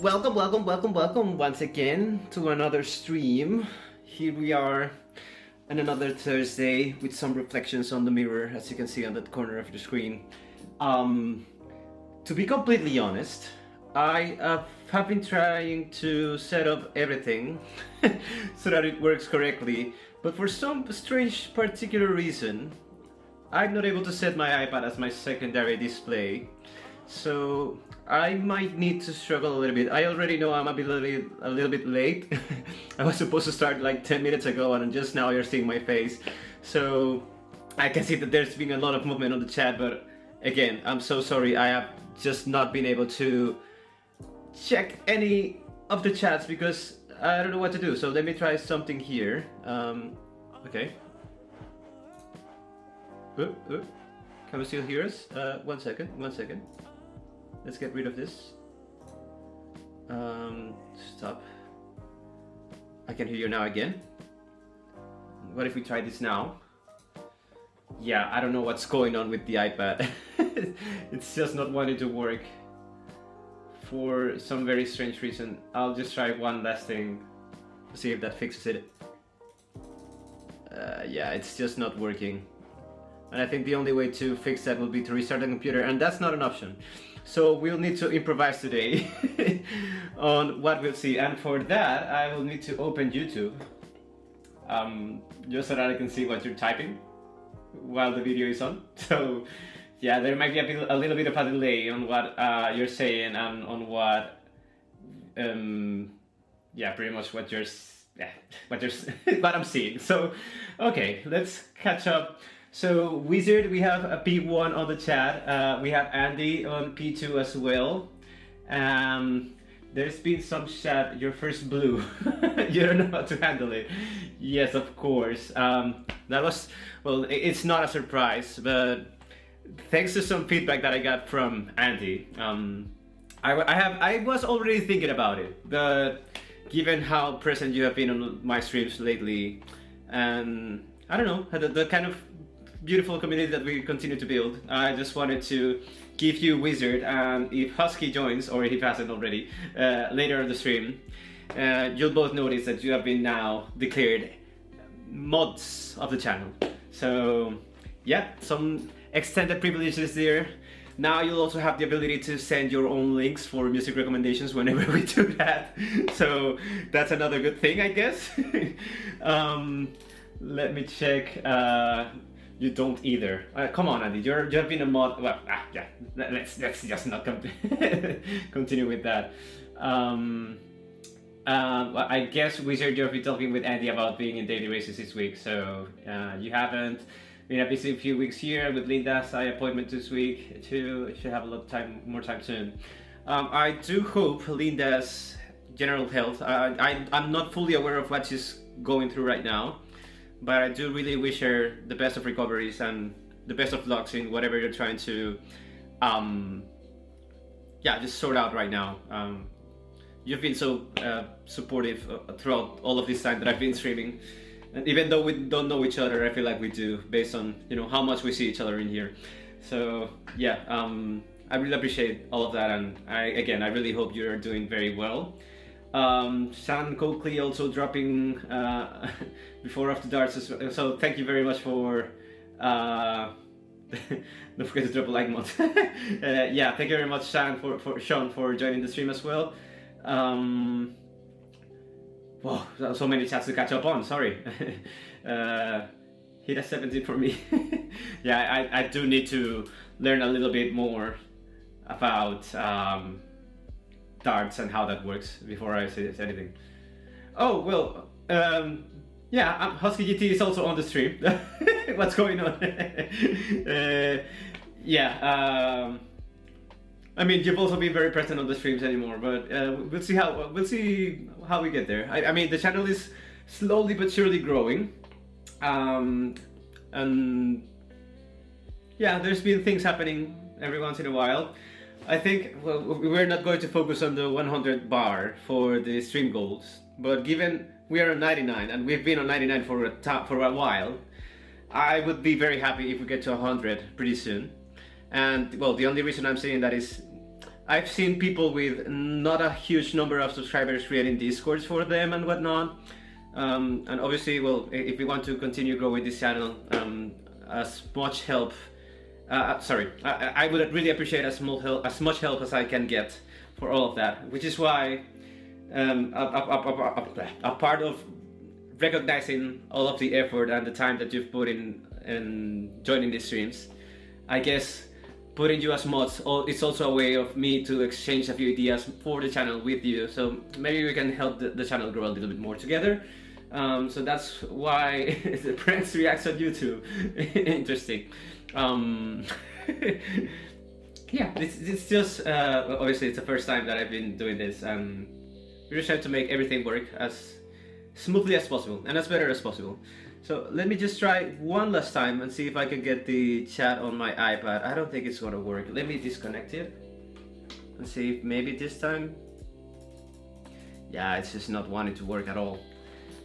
Welcome once again to another stream. Here we are on another Thursday with some reflections on the mirror, as you can see on that corner of the screen. To be completely honest, I have been trying to set up everything so that it works correctly, but for some strange particular reason, I'm not able to set my iPad as my secondary display. So I might need to struggle a little bit. I already know I'm a little bit late. I was supposed to start like 10 minutes ago and just now you're seeing my face. So I can see that there's been a lot of movement on the chat, but again, I'm so sorry. I have just not been able to check any of the chats because I don't know what to do. So let me try something here. Okay. Can we still hear us? One second. Let's get rid of this. Stop. I can hear you now again. What if we try this now? Yeah, I don't know what's going on with the iPad. It's just not wanting to work for some very strange reason. I'll just try one last thing to see if that fixes it. Yeah, it's just not working. And I think the only way to fix that will be to restart the computer, and that's not an option. So we'll need to improvise today on what we'll see, and for that I will need to open YouTube just so that I can see what you're typing while the video is on. So yeah, there might be a little bit of a delay on what you're saying and on what yeah, pretty much what I'm seeing. So okay, let's catch up. So Wizard, we have a P1 on the chat. We have Andy on P2 as well. There's been some chat. Your first blue. You don't know how to handle it. Yes, of course. That was, well, it's not a surprise, but thanks to some feedback that I got from Andy, I was already thinking about it, but given how present you have been on my streams lately, and I don't know, the kind of beautiful community that we continue to build, I just wanted to give you Wizard, and if Husky joins, or if he hasn't already, later on the stream, you'll both notice that you have been now declared mods of the channel. So yeah, some extended privileges there. Now you'll also have the ability to send your own links for music recommendations whenever we do that. So that's another good thing, I guess. Let me check. You don't either. Come on, Andy. You've been a mod. Well, yeah. Let's just not continue with that. Well, I guess Wizard, you've been talking with Andy about being in daily races this week. So you haven't been a busy few weeks here with Linda's eye appointment this week. Too should have a lot of more time soon. I do hope Linda's general health. I'm not fully aware of what she's going through right now, but I do really wish her the best of recoveries and the best of lucks in whatever you're trying to, yeah, just sort out right now. You've been so supportive throughout all of this time that I've been streaming, and even though we don't know each other, I feel like we do, based on how much we see each other in here. So yeah, I really appreciate all of that, and I really hope you're doing very well. Sean Coakley also dropping before After Darts as well. So thank you very much for don't forget to drop a like mod. Yeah, thank you very much, Sean, for joining the stream as well. Wow, so many chats to catch up on, sorry. Hit a 17 for me. Yeah, I do need to learn a little bit more about darts and how that works before I say anything. Oh, well, yeah, Husky GT is also on the stream. What's going on? Yeah, I mean, you've also been very present on the streams anymore, but we'll see how we get there. I mean, the channel is slowly but surely growing, and yeah, there's been things happening every once in a while. I think, well, we're not going to focus on the 100 bar for the stream goals, but given we are on 99 and we've been on 99 for a while, I would be very happy if we get to 100 pretty soon. And well, the only reason I'm saying that is I've seen people with not a huge number of subscribers creating Discords for them and whatnot. And obviously, well, if we want to continue growing this channel, as much help, I would really appreciate as much help as I can get for all of that, which is why a part of recognizing all of the effort and the time that you've put in joining these streams, I guess putting you as mods, it's also a way of me to exchange a few ideas for the channel with you, so maybe we can help the channel grow a little bit more together. So that's why the pranks reacts on YouTube. Interesting. Yeah, it's just obviously it's the first time that I've been doing this, and we're just trying to make everything work as smoothly as possible and as better as possible. So let me just try one last time and see if I can get the chat on my iPad. I don't think it's gonna work. Let me disconnect it and see if maybe this time. Yeah, it's just not wanting to work at all.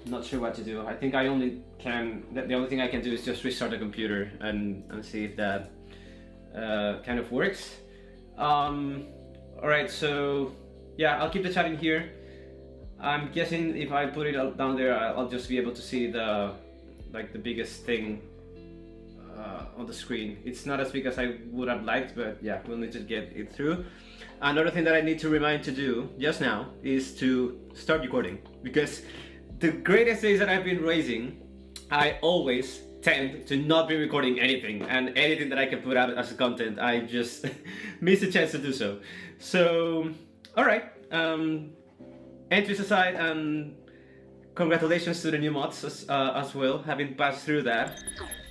Not sure what to do. I think the only thing I can do is just restart the computer and see if that kind of works. Alright, so yeah, I'll keep the chat in here. I'm guessing if I put it down there, I'll just be able to see the biggest thing on the screen. It's not as big as I would have liked, but yeah, we'll need to get it through. Another thing that I need to remind to do just now is to start recording, because the greatest days that I've been racing, I always tend to not be recording anything, and anything that I can put out as content, I just miss the chance to do so. So, alright, entries aside, and congratulations to the new mods as well, having passed through that.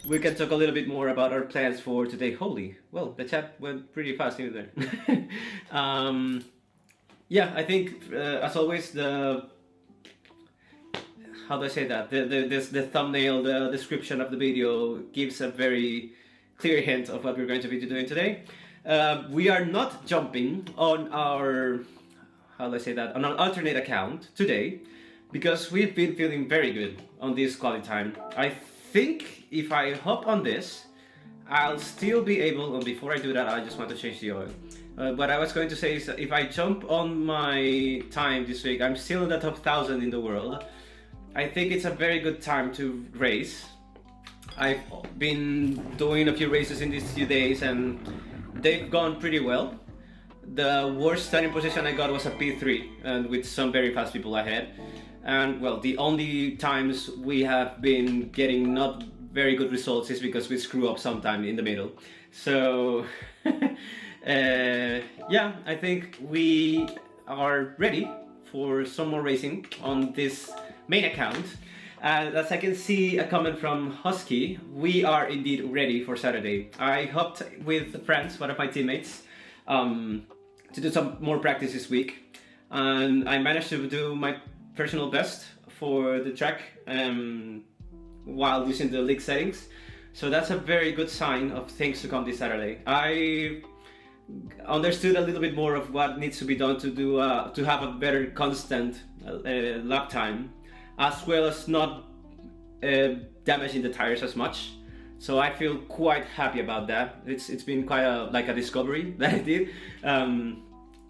We can talk a little bit more about our plans for today. Holy, well, the chat went pretty fast in there. Yeah, I think as always, how do I say that? The thumbnail, the description of the video gives a very clear hint of what we're going to be doing today. We are not jumping on our, how do I say that, on an alternate account today, because we've been feeling very good on this quality time. I think if I hop on this, I'll still be able, and before I do that, I just want to change the oil. What I was going to say is that if I jump on my time this week, I'm still in the top 1,000 in the world. I think it's a very good time to race. I've been doing a few races in these few days and they've gone pretty well. The worst starting position I got was a P3, and with some very fast people ahead. And well, the only times we have been getting not very good results is because we screw up sometime in the middle. So yeah, I think we are ready for some more racing on this main account. As I can see a comment from Husky, we are indeed ready for Saturday. I hopped with friends, one of my teammates, to do some more practice this week, and I managed to do my personal best for the track while using the league settings. So that's a very good sign of things to come this Saturday. I understood a little bit more of what needs to be done to have a better constant lap time, as well as not damaging the tires as much. So I feel quite happy about that. It's been quite like a discovery that I did.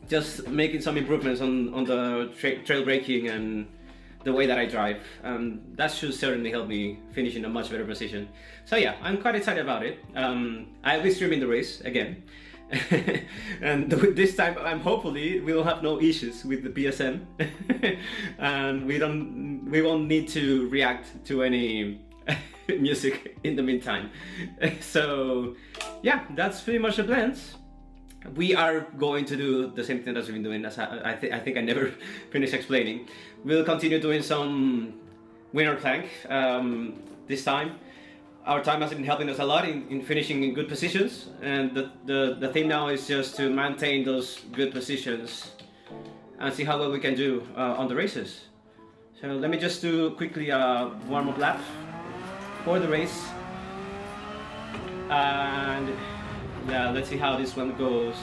Just making some improvements on the trail braking and the way that I drive. That should certainly help me finish in a much better position. So yeah, I'm quite excited about it. I'll be streaming the race again. And this time hopefully we'll have no issues with the PSN. And we won't need to react to any music in the meantime. So yeah, that's pretty much the plans. We are going to do the same thing that we've been doing, as I think I never finished explaining. We'll continue doing some winner plank this time. Our time has been helping us a lot in finishing in good positions, and the thing now is just to maintain those good positions and see how well we can do on the races. So let me just do quickly a warm-up lap for the race, and yeah, let's see how this one goes.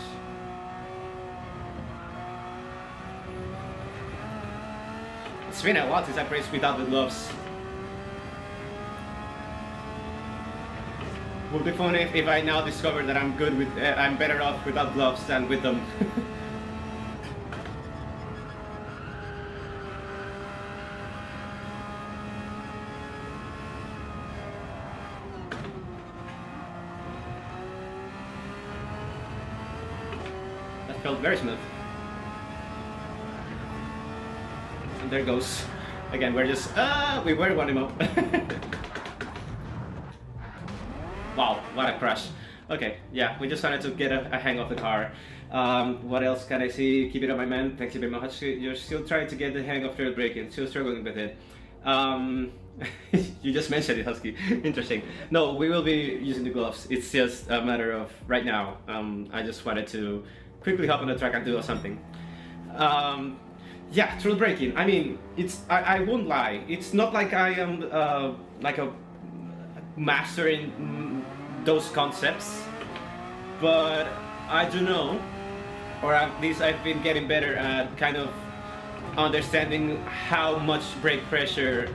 It's been a while since I've raced without the gloves. Would be fun if I now discover that I'm good with, I'm better off without gloves than with them. Felt very smooth. And there goes. Again, we're just we were warming up. Wow, what a crash. Okay, yeah, we just wanted to get a hang of the car. What else can I see? Keep it on my man. Thank you very much. You're still trying to get the hang of trail braking. Still struggling with it. You just mentioned it, Husky. Interesting. No, we will be using the gloves. It's just a matter of right now. I just wanted to quickly hop on the track and do something. Yeah, trail braking. I mean, I won't lie. It's not like I am like a master in those concepts, but I do know, or at least I've been getting better at kind of understanding how much brake pressure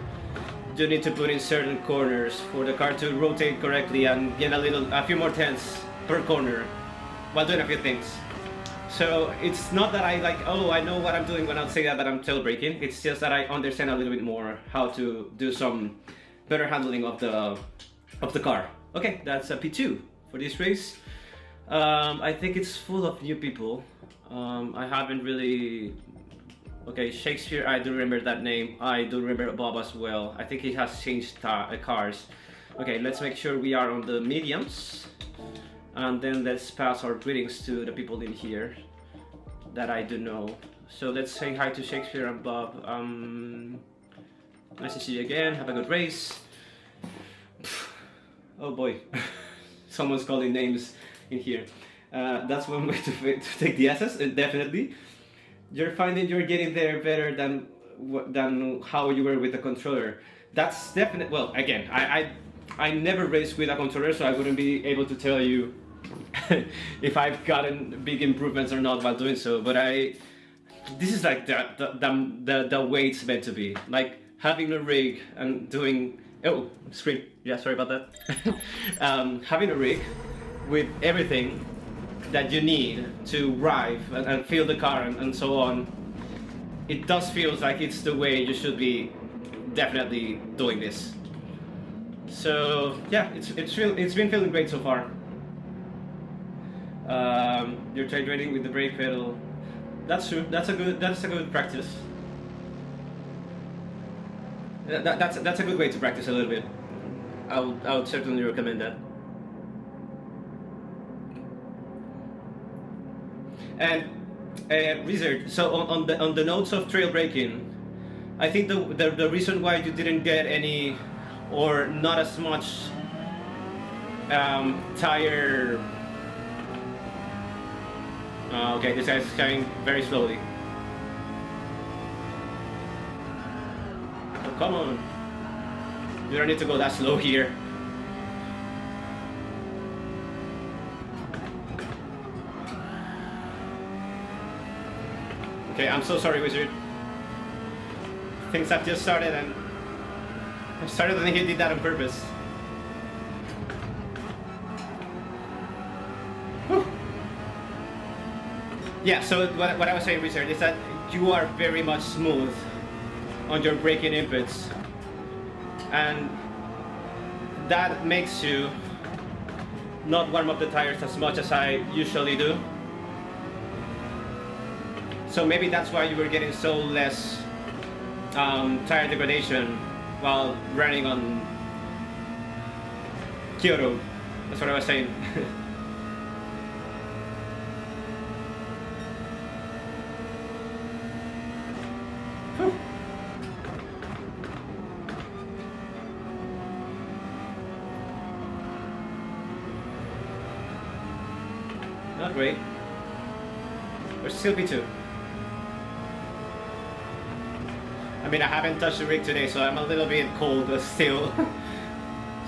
you need to put in certain corners for the car to rotate correctly and get a few more tenths per corner while doing a few things. So it's not that I I know what I'm doing when I say that I'm tail braking. It's just that I understand a little bit more how to do some better handling of the car. Okay, that's a P2 for this race. I think it's full of new people. I haven't really... Okay, Shakespeare, I do remember that name. I do remember Bob as well. I think he has changed cars. Okay, let's make sure we are on the mediums. And then let's pass our greetings to the people in here that I do know. So let's say hi to Shakespeare and Bob. Nice to see you again. Have a good race. Oh boy, someone's calling names in here. That's one way to take the S's, definitely. You're finding you're getting there better than how you were with the controller. That's definitely, well, again, I never raced with a controller, so I wouldn't be able to tell you if I've gotten big improvements or not while doing so. But this is like the way it's meant to be. Like having a rig and doing, oh, screen, yeah, sorry about that. Having a rig with everything that you need to drive and feel the car and so on, it does feel like it's the way you should be definitely doing this. So yeah, it's been feeling great so far. You're titrating with the brake pedal. That's true. That's a good practice. That's a good way to practice a little bit. I would certainly recommend that. And Wizard, so on the notes of trail braking, I think the reason why you didn't get any or not as much tire. Okay, this guy's coming very slowly. Oh, come on, you don't need to go that slow here. Okay, I'm so sorry, Wizard. Things have just started and he did that on purpose. Whew. Yeah, so what I was saying, Wizard, is that you are very much smooth on your braking inputs, and that makes you not warm up the tires as much as I usually do. So maybe that's why you were getting so less tire degradation while running on Kyoto. That's what I was saying. Not great. We're still P2. I mean, I haven't touched the rig today, so I'm a little bit cold still.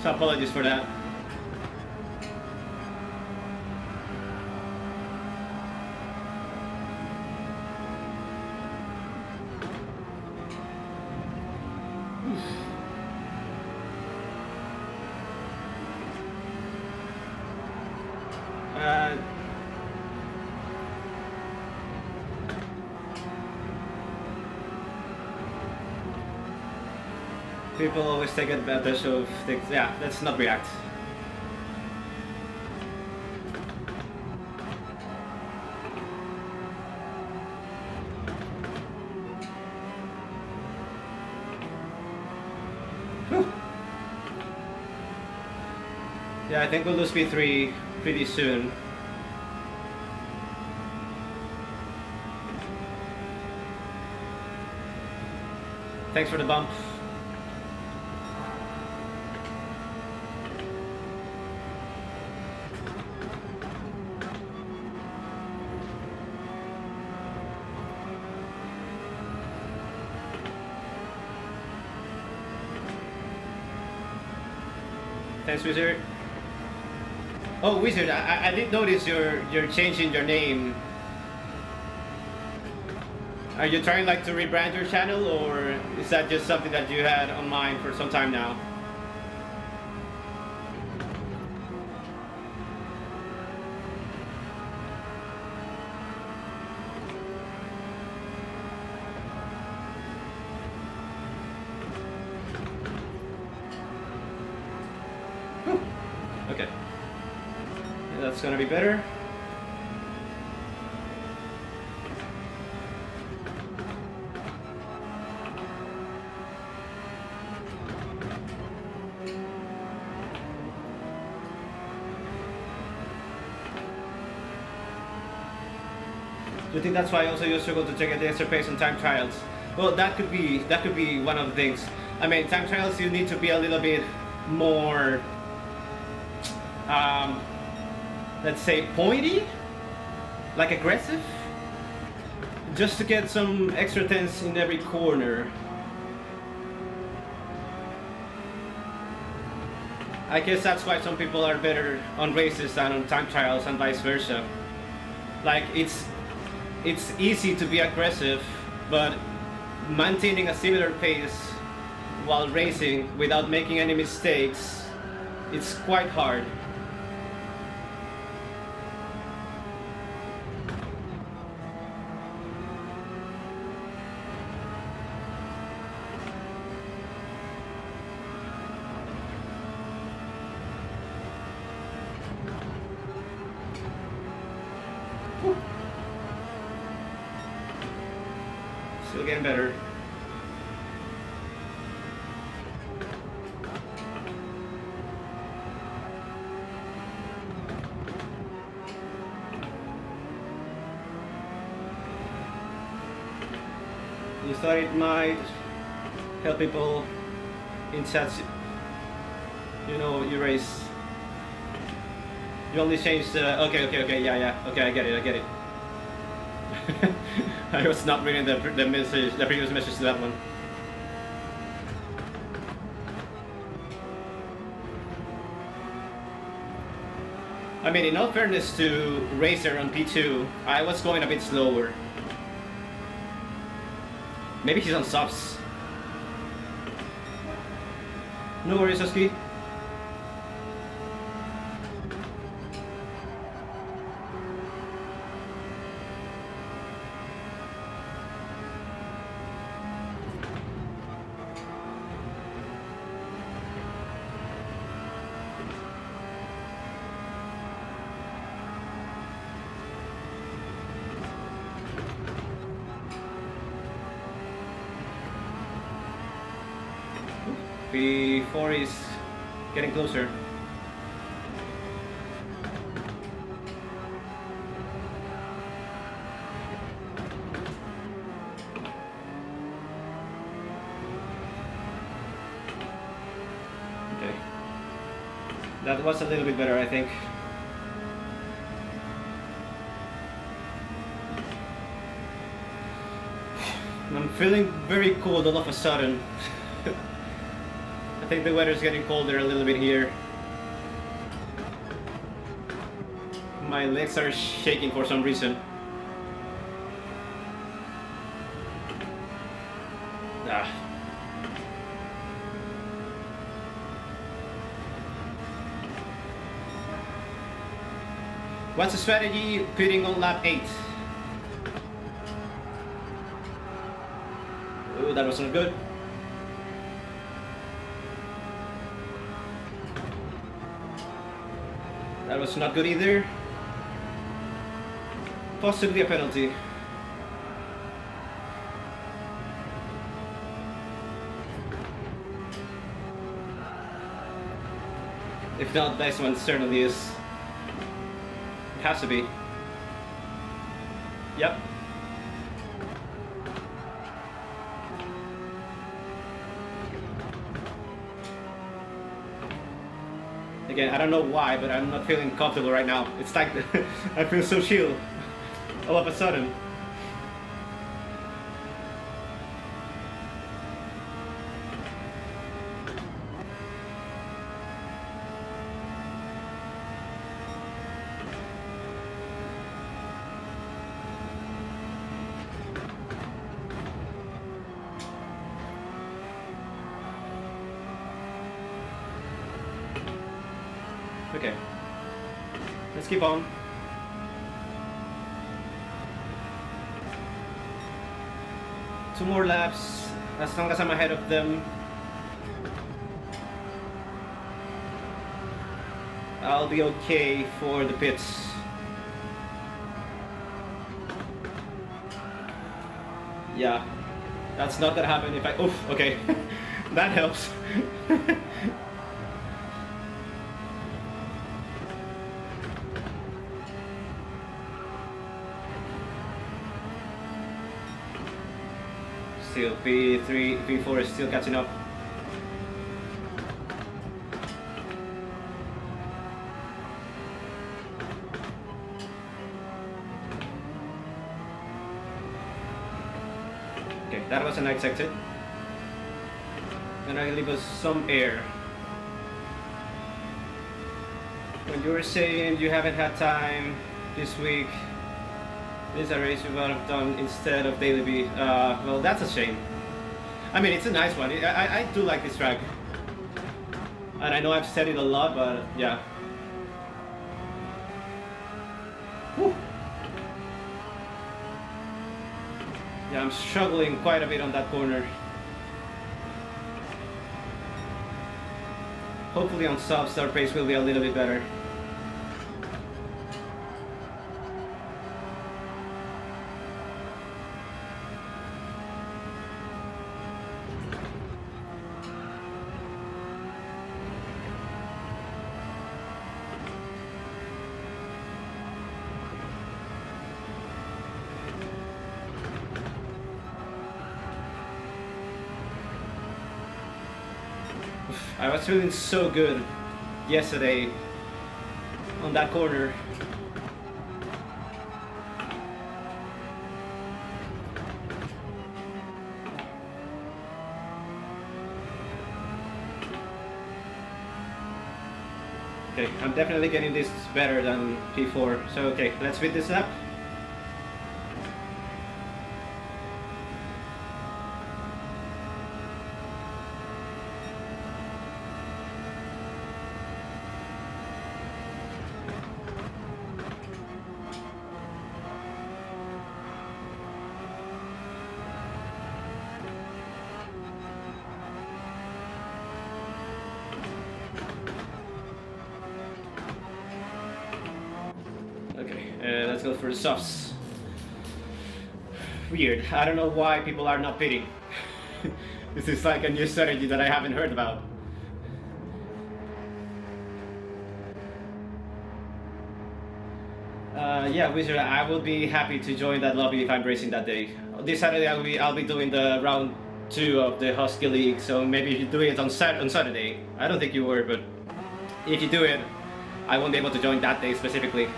So apologies for that. People always take advantage of things. Yeah, let's not react. Yeah, I think we'll lose P3 pretty soon. Thanks for the bump. Thanks, Wizard. Oh, Wizard, I did notice you're changing your name. Are you trying like to rebrand your channel, or is that just something that you had on mind for some time now? Whew. Okay. That's gonna be better. Do you think that's why also you struggle to check the extra pace on time trials? Well, that could be one of the things. I mean, time trials you need to be a little bit more, let's say, pointy, like aggressive, just to get some extra tense in every corner. I guess that's why some people are better on races than on time trials and vice versa. Like it's easy to be aggressive, but maintaining a similar pace while racing without making any mistakes, it's quite hard. Still getting better. You thought it might help people in chats, you know, you race. You only changed the, okay, yeah, okay, I get it. I was not reading the message, the previous message to that one. I mean, in all fairness to Racer on P2, I was going a bit slower. Maybe he's on softs. No worries, Husky. P4 is getting closer. Okay. That was a little bit better, I think. I'm feeling very cold all of a sudden. I think the weather's getting colder a little bit here. My legs are shaking for some reason. Ah. What's the strategy pitting on lap 8? Oh, that wasn't good. That was not good either. Possibly a penalty. If not, this one certainly is. It has to be. Yep. Again, I don't know why, but I'm not feeling comfortable right now. It's like I feel so chill all of a sudden. Okay, let's keep on. Two more laps, as long as I'm ahead of them. I'll be okay for the pits. Yeah, that's not gonna happen if I... Oof, okay, that helps. Still, P3, P4 is still catching up. Okay, that was a nice exit. And I leave us some air. When you were saying you haven't had time this week, this is a race you would have done instead of Daily B. Well, that's a shame. I mean, it's a nice one. I do like this track. And I know I've said it a lot, but yeah. Whew. Yeah, I'm struggling quite a bit on that corner. Hopefully on softs our pace will be a little bit better. I was feeling so good yesterday on that corner. Okay, I'm definitely getting this better than P4. So okay, let's speed this up. Let's go for the softs. Weird. I don't know why people are not pitting. This is like a new strategy that I haven't heard about. Yeah, Wizard, I will be happy to join that lobby if I'm racing that day. This Saturday I'll be doing the round 2 of the Husky League, so maybe if you do it on Saturday. I don't think you were, but if you do it, I won't be able to join that day specifically.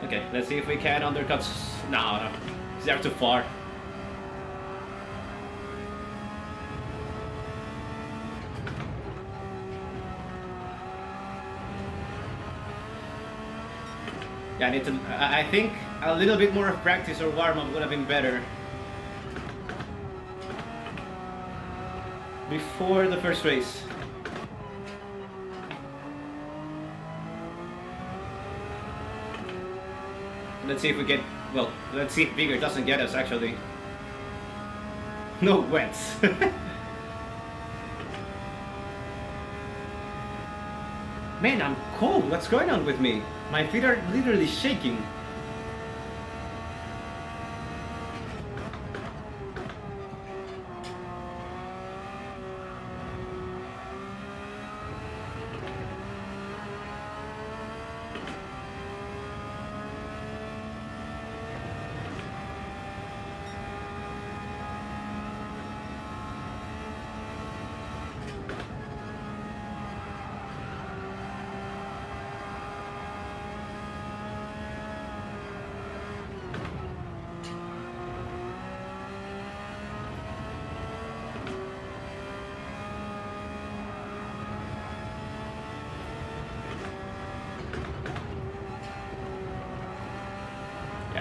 Okay, let's see if we can undercut. No, they're too far. Yeah, I think a little bit more of practice or warm-up would have been better before the first race. Let's see if we get, well, let's see if bigger doesn't get us actually. No wets. Man, I'm cold. What's going on with me? My feet are literally shaking.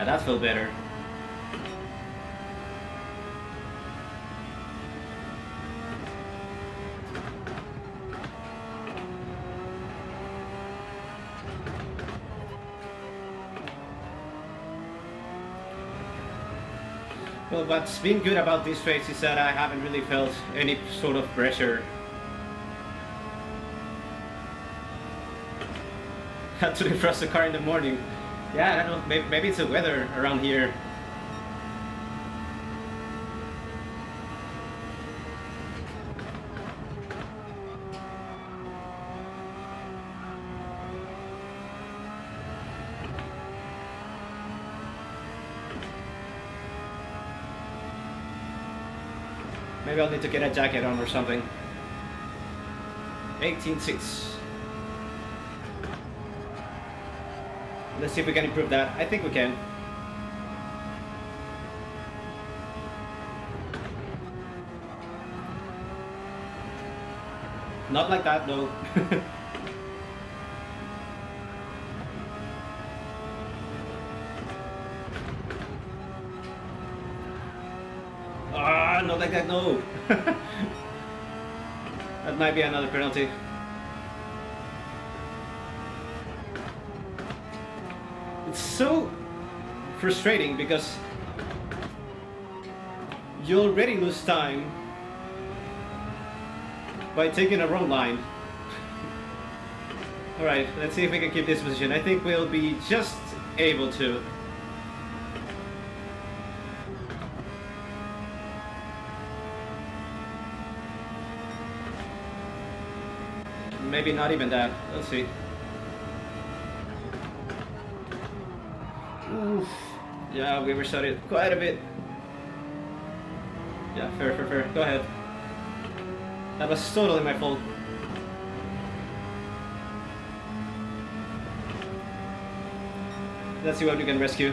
Yeah, that felt better. Well, what's been good about this race is that I haven't really felt any sort of pressure. Had to defrost the car in the morning. Yeah, I don't know, maybe it's the weather around here. Maybe I'll need to get a jacket on or something. 18.6. Let's see if we can improve that. I think we can. Not like that, though. Ah, not like that, no. That might be another penalty. It's so frustrating because you already lose time by taking a wrong line. Alright, let's see if we can keep this position. I think we'll be just able to. Maybe not even that. Let's see. Oof. Yeah, we restarted quite a bit. Yeah, fair. Go ahead. That was totally my fault. Let's see what we can rescue.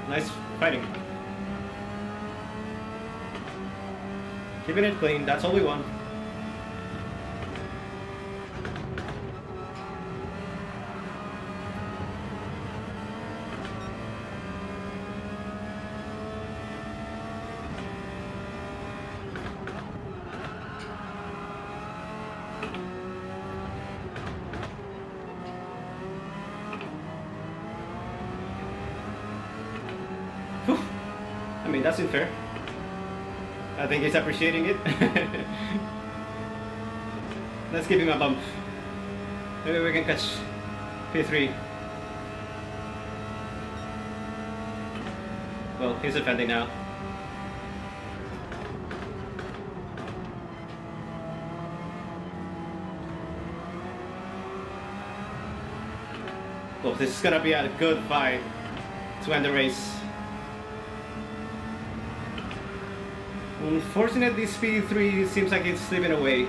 Nice fighting. Keeping it clean, that's all we want. I mean, that's unfair. I think he's appreciating it. Let's give him a bump. Maybe we can catch P3. Well, he's offending now. Well, this is gonna be a good fight to end the race. Unfortunately, P3 seems like it's slipping away.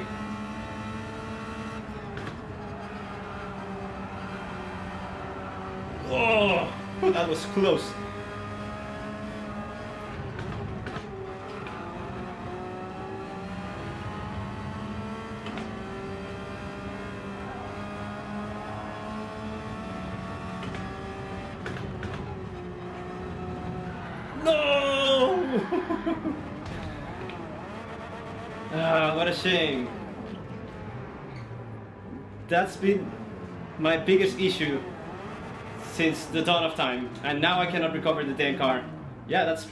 Oh, that was close. No! What a shame. That's been my biggest issue since the dawn of time, and now I cannot recover the damn car. Yeah, that's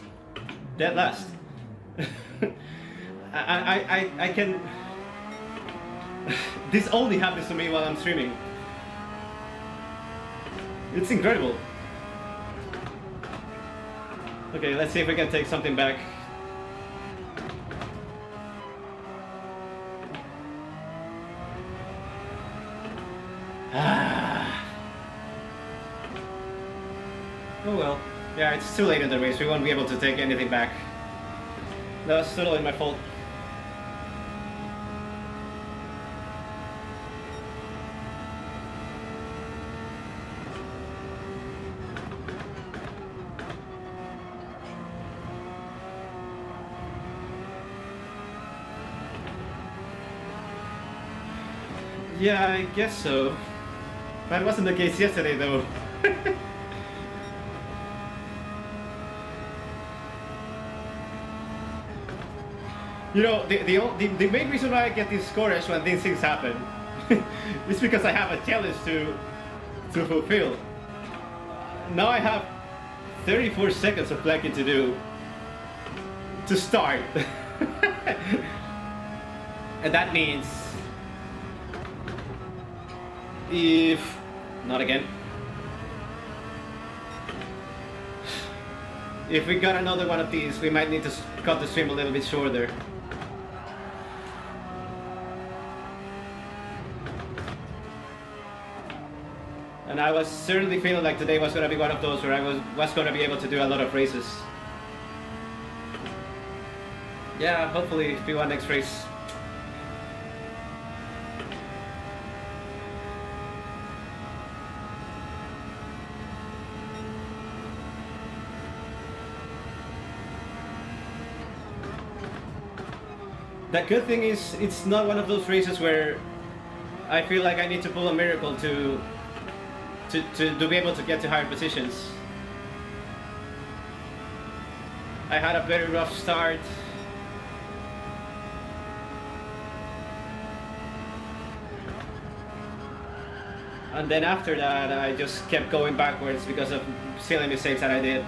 dead last. I can. This only happens to me while I'm streaming. It's incredible. Okay, let's see if we can take something back. Oh well. Yeah, it's too late in the race. We won't be able to take anything back. That was totally my fault. Yeah, I guess so. That wasn't the case yesterday, though. You know, the main reason why I get discouraged when these things happen is because I have a challenge to fulfill. Now I have 34 seconds of planking to do to start. And that means if not again. If we got another one of these, we might need to cut the stream a little bit shorter. And I was certainly feeling like today was going to be one of those where I was going to be able to do a lot of races. Yeah, hopefully P1 next race. The good thing is, it's not one of those races where I feel like I need to pull a miracle to be able to get to higher positions. I had a very rough start. And then after that, I just kept going backwards because of silly mistakes that I did.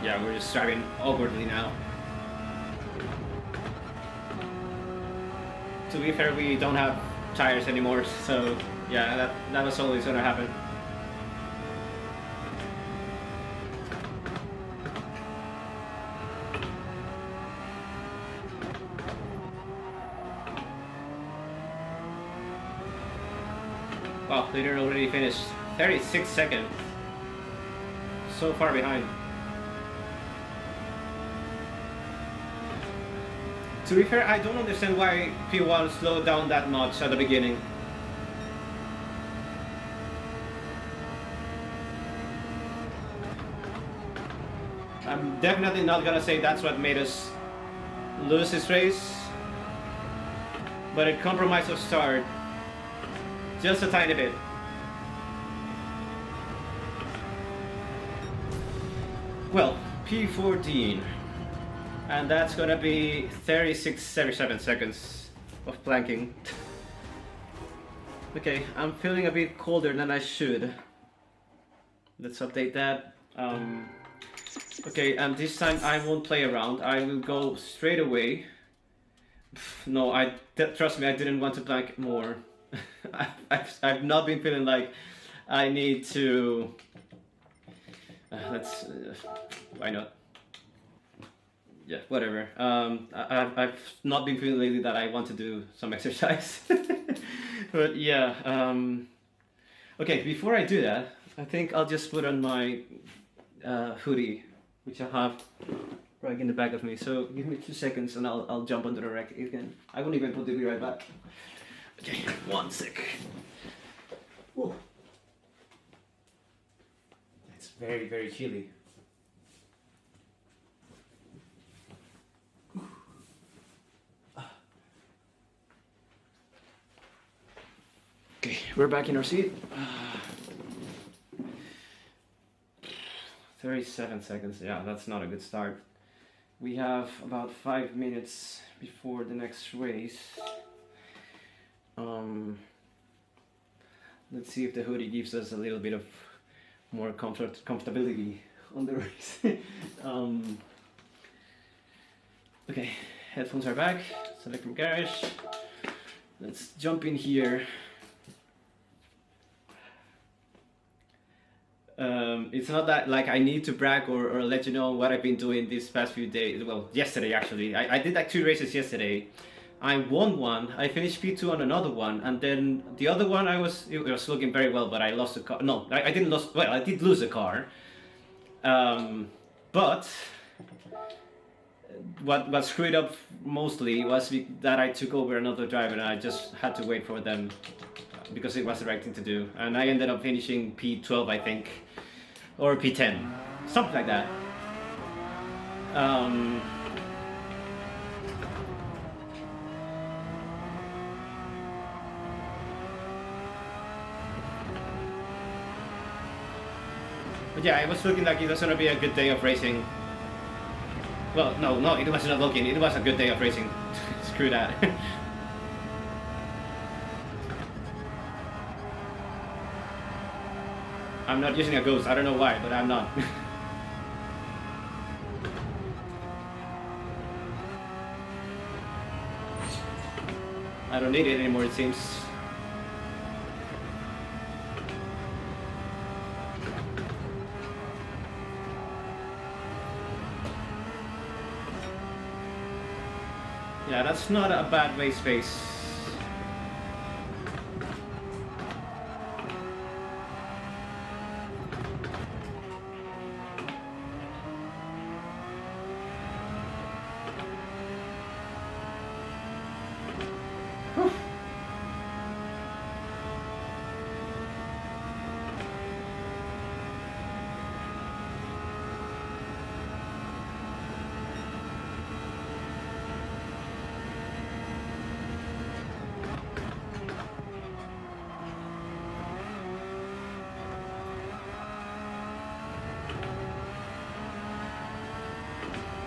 Yeah, we're just driving awkwardly now. To be fair, we don't have tires anymore, so yeah, that was always gonna happen. Wow, Leader already finished. 36 seconds. So far behind. To be fair, I don't understand why P1 slowed down that much at the beginning. I'm definitely not gonna say that's what made us lose this race, but it compromised our start just a tiny bit. Well, P14. And that's gonna be 37 seconds of planking. Okay, I'm feeling a bit colder than I should. Let's update that. Okay, and this time I won't play around. I will go straight away. No, trust me, I didn't want to plank more. I've not been feeling like I need to. Why not? Yeah, whatever. I've not been feeling lately that I want to do some exercise. But yeah, okay, before I do that, I think I'll just put on my hoodie, which I have right in the back of me. So give me 2 seconds and I'll jump onto the rack again. I won't even put the hoodie right back. Okay, 1 sec. Whoa. It's very, very chilly. Okay, we're back in our seat. 37 seconds, yeah, that's not a good start. We have about 5 minutes before the next race. Let's see if the hoodie gives us a little bit of more comfortability on the race. Okay, headphones are back, select from garage. Let's jump in here. It's not that like I need to brag or let you know what I've been doing these past few days. Well, yesterday actually. I did like 2 races yesterday. I won one, I finished P2 on another one, and then the other one it was looking very well, but I lost the car. No, I didn't lose, well, I did lose the car. But what screwed up mostly was that I took over another driver and I just had to wait for them because it was the right thing to do. And I ended up finishing P12, I think. or P10, something like that. But yeah, it was looking like it was gonna be a good day of racing. Well, no, it was not looking. It was a good day of racing. Screw that. I'm not using a ghost. I don't know why, but I'm not. I don't need it anymore, it seems. Yeah, that's not a bad race space.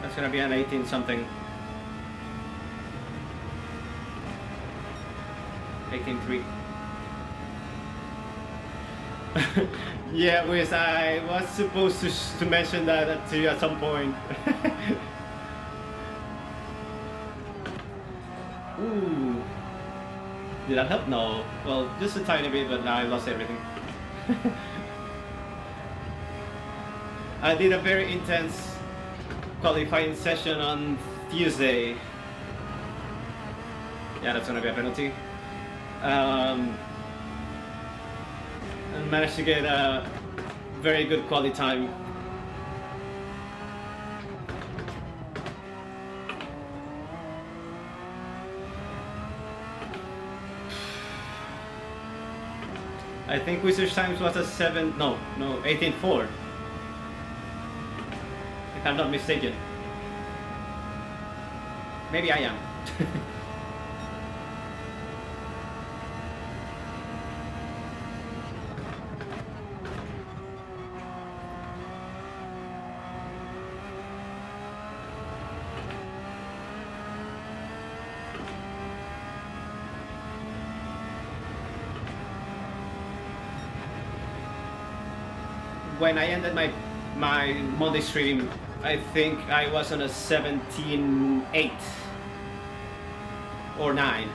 It's gonna be an 18 something. 18.3. Yeah, Wiz, I was supposed to mention that to you at some point. Ooh. Did that help? No. Well, just a tiny bit, but now I lost everything. I did a very intense qualifying session on Tuesday. Yeah, that's gonna be a penalty. And managed to get a very good quality time. I think Wizard's Times was a 18.4. If I'm not mistaken. Maybe I am. When I ended my Monday stream, I think I was on a 17.8 or 9.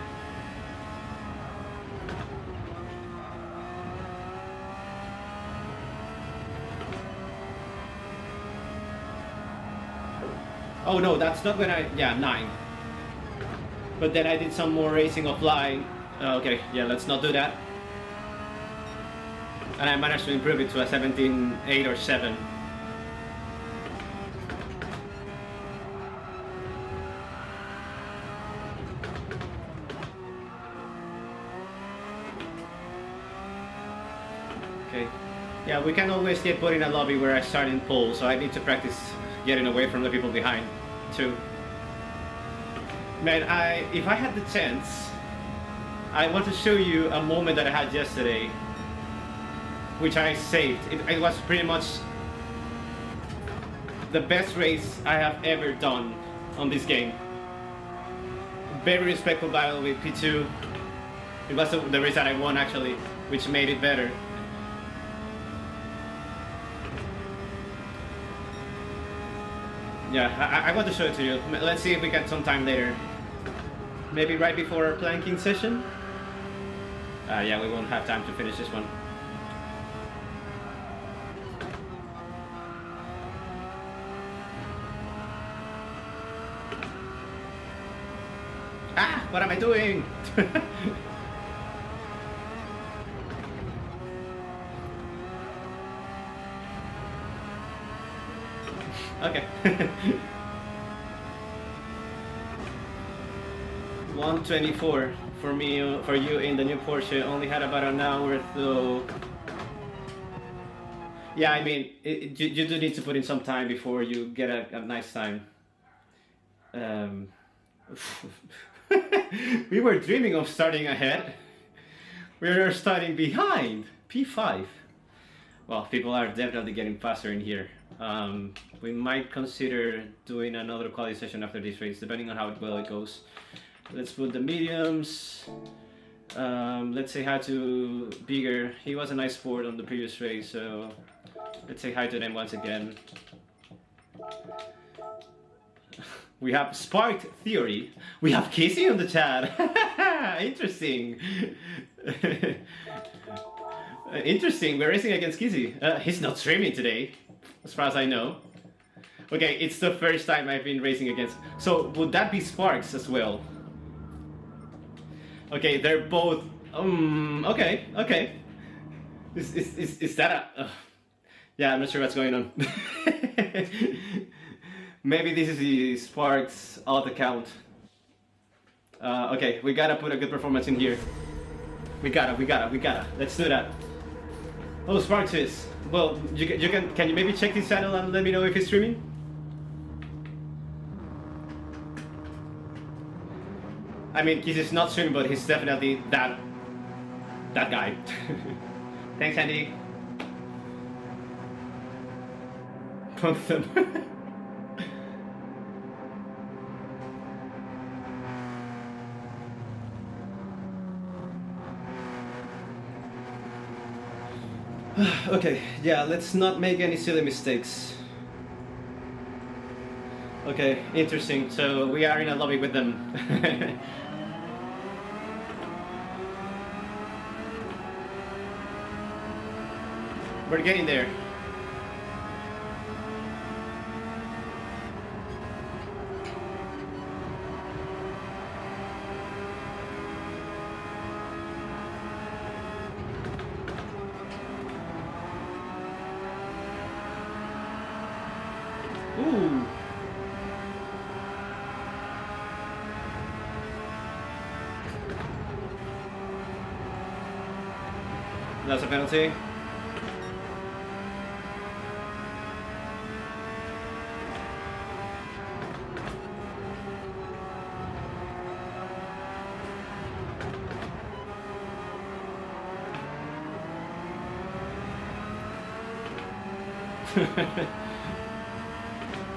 Oh no, that's not when yeah, 9. But then I did some more racing offline. Okay, yeah, let's not do that. And I managed to improve it to a 17.8 or 7. Okay. Yeah, we can always get put in a lobby where I start in pole, so I need to practice getting away from the people behind, too. Man, if I had the chance, I want to show you a moment that I had yesterday, which I saved. It was pretty much the best race I have ever done on this game. Very respectful battle with P2. It was the race that I won actually, which made it better. Yeah, I want to show it to you. Let's see if we get some time later. Maybe right before our planking session? Yeah, we won't have time to finish this one. Ah, what am I doing? Okay. 124 for me, for you in the new Porsche. Only had about an hour though. Yeah, I mean, you do need to put in some time before you get a nice time. We were dreaming of starting ahead. We are starting behind. P5. Well, people are definitely getting faster in here. We might consider doing another quality session after this race, depending on how well it goes. Let's put the mediums. Let's say hi to Bigger. He was a nice sport on the previous race, so let's say hi to them once again. We have Sparked Theory. We have Casey on the chat. Interesting. Interesting. We're racing against Kizzy. He's not streaming today, as far as I know. Okay, it's the first time I've been racing against. So would that be Sparks as well? Okay, they're both. Okay, okay. Is that a? Yeah, I'm not sure what's going on. Maybe this is the Sparks alt account. Okay, we gotta put a good performance in here. We gotta. Let's do that. Oh, Sparks is. Well, can you maybe check his channel and let me know if he's streaming? I mean, he's not streaming, but he's definitely that guy. Thanks, Andy. Both of them. Okay, yeah, let's not make any silly mistakes. Okay, interesting. So we are in a lobby with them. We're getting there. Ooh. That's a penalty.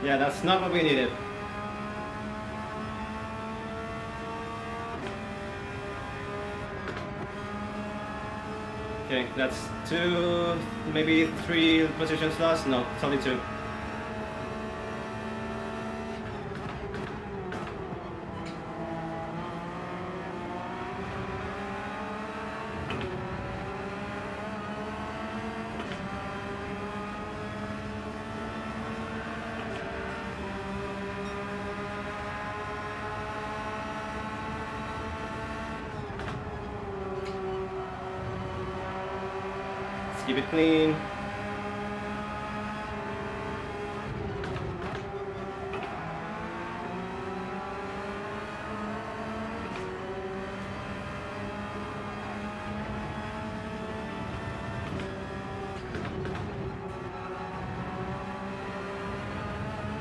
Yeah, that's not what we needed. Okay, that's 2, maybe 3 positions lost. No, it's only 2. Keep it clean.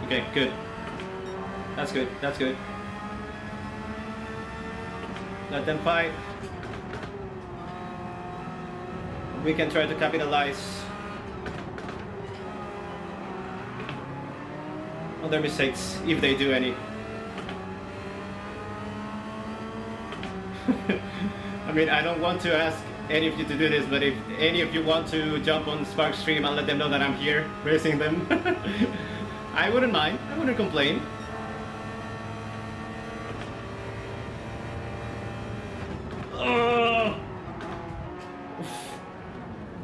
Okay, good. That's good. That's good. Let them fight. We can try to capitalize on their mistakes, if they do any. I mean, I don't want to ask any of you to do this, but if any of you want to jump on Spark stream and let them know that I'm here racing them, I wouldn't mind. I wouldn't complain.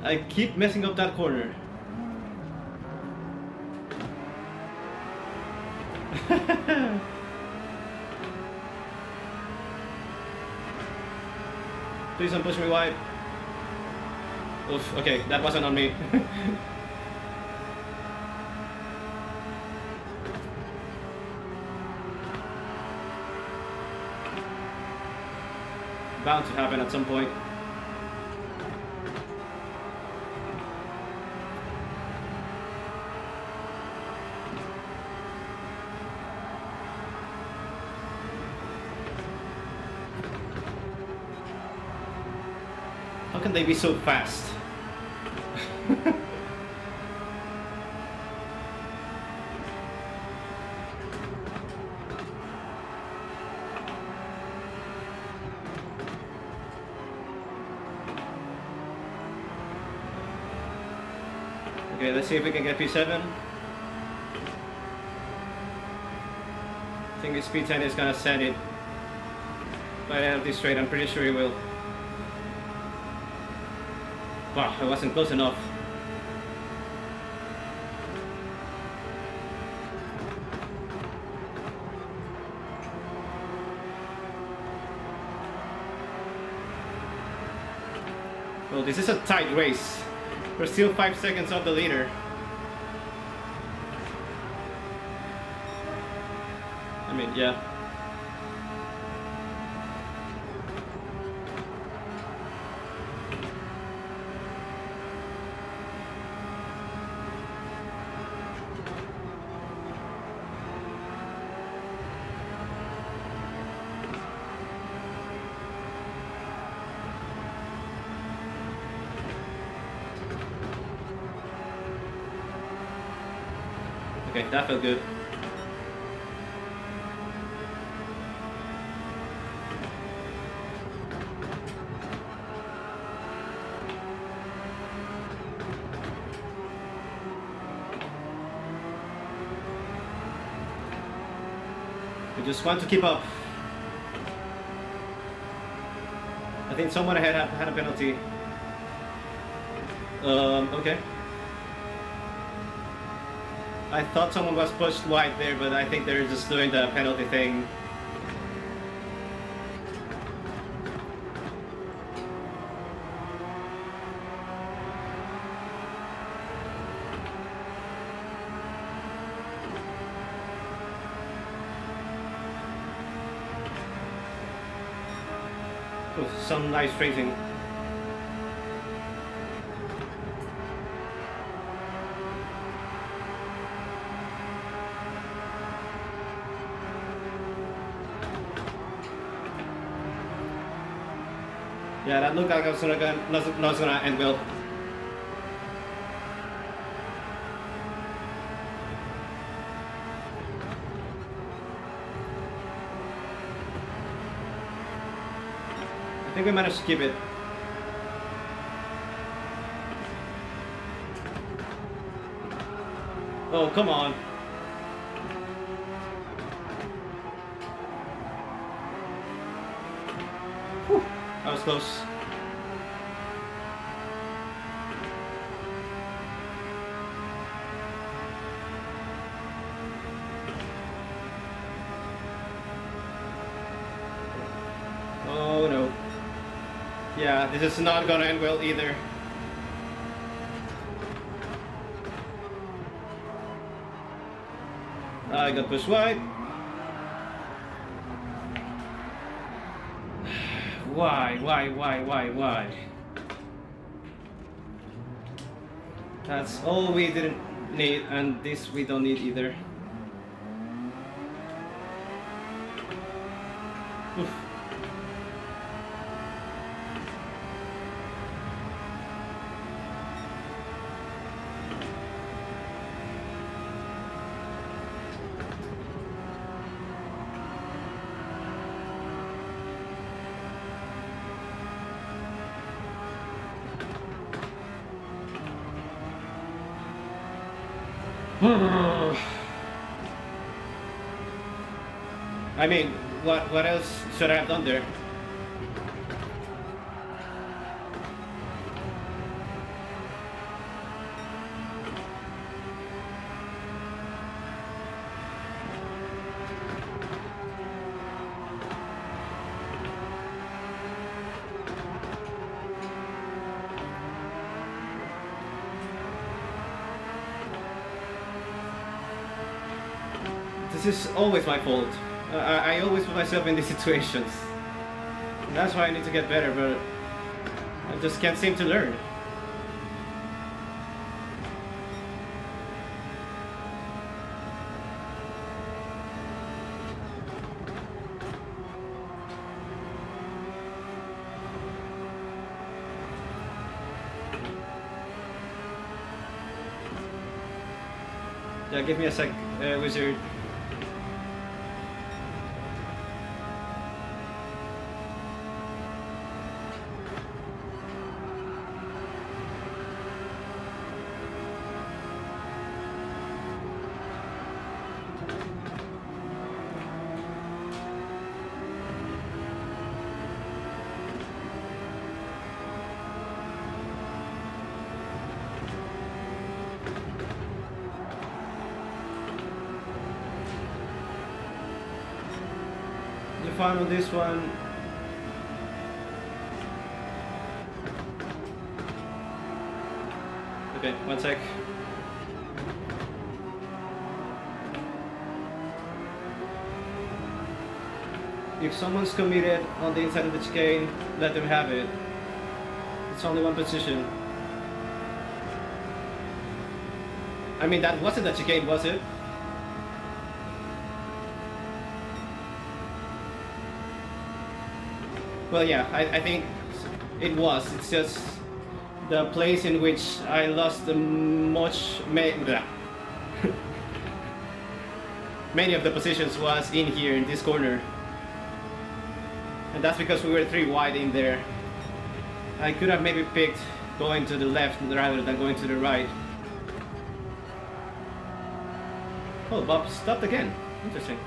I keep messing up that corner. Please don't push me wide. Oof, okay, that wasn't on me. Bound to happen at some point. How can they be so fast? Okay, let's see if we can get P7. I think this P10 is gonna send it by the end of this straight. I'm pretty sure he will. Wow, I wasn't close enough. Well, this is a tight race. We're still 5 seconds off the leader. I mean, yeah. Okay, that felt good. We just want to keep up. I think someone had a penalty. Okay. I thought someone was pushed wide there, but I think they're just doing the penalty thing. Oh, some nice racing. Yeah, that looked like it was not gonna end well. I think we managed to keep it. Oh, come on. Whew, that was close. Oh no. Yeah, this is not gonna end well either. I got pushed wide. Why? That's all we didn't need, and this we don't need either. Oof. I mean, what else should I have done there? This is always my fault. I always put myself in these situations. That's why I need to get better, but I just can't seem to learn. Yeah, give me a sec, wizard. Fun on this one. Okay, one sec. If someone's committed on the inside of the chicane, let them have it. It's only one position. I mean, that wasn't a chicane, was it? Well, yeah, I think it was. It's just the place in which I lost many of the positions was in here, in this corner. And that's because we were 3 wide in there. I could have maybe picked going to the left rather than going to the right. Oh, Bob stopped again. Interesting.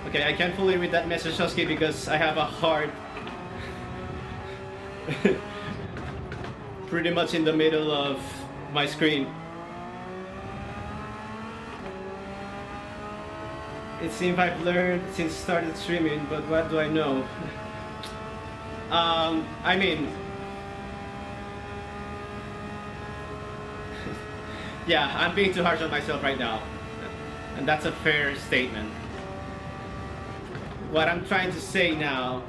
Okay, I can't fully read that message, Husky, because I have a heart pretty much in the middle of my screen. It seems I've learned since started streaming, but what do I know? I mean, yeah, I'm being too harsh on myself right now, and that's a fair statement. What I'm trying to say now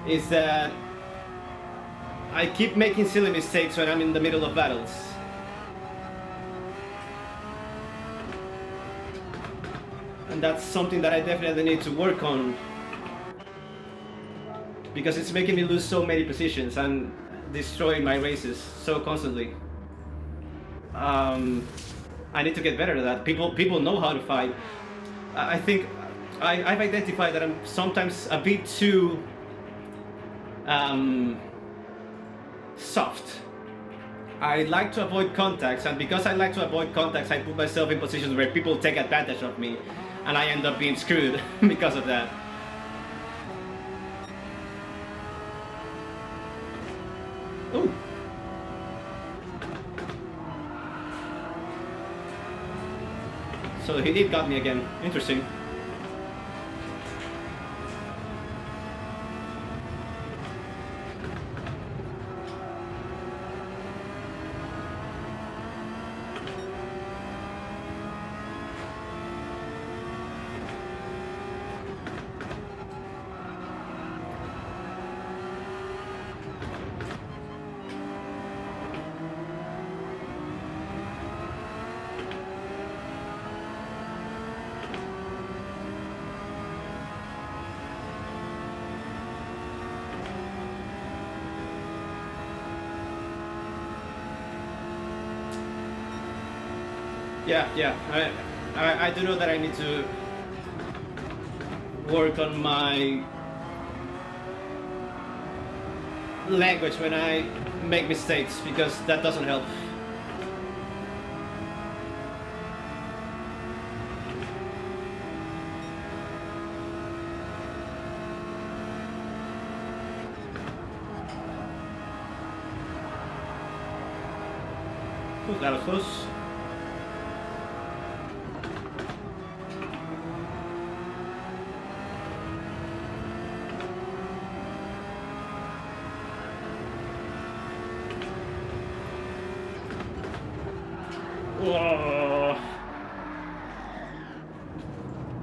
is that I keep making silly mistakes when I'm in the middle of battles. And that's something that I definitely need to work on, because it's making me lose so many positions and destroying my races so constantly. I need to get better at that. People know how to fight. I think I've identified that I'm sometimes a bit too soft. I like to avoid contacts, and because I like to avoid contacts, I put myself in positions where people take advantage of me, and I end up being screwed because of that. Ooh. So he did got me again. Interesting. Yeah. I do know that I need to work on my language when I make mistakes, because that doesn't help. Ooh, that was close.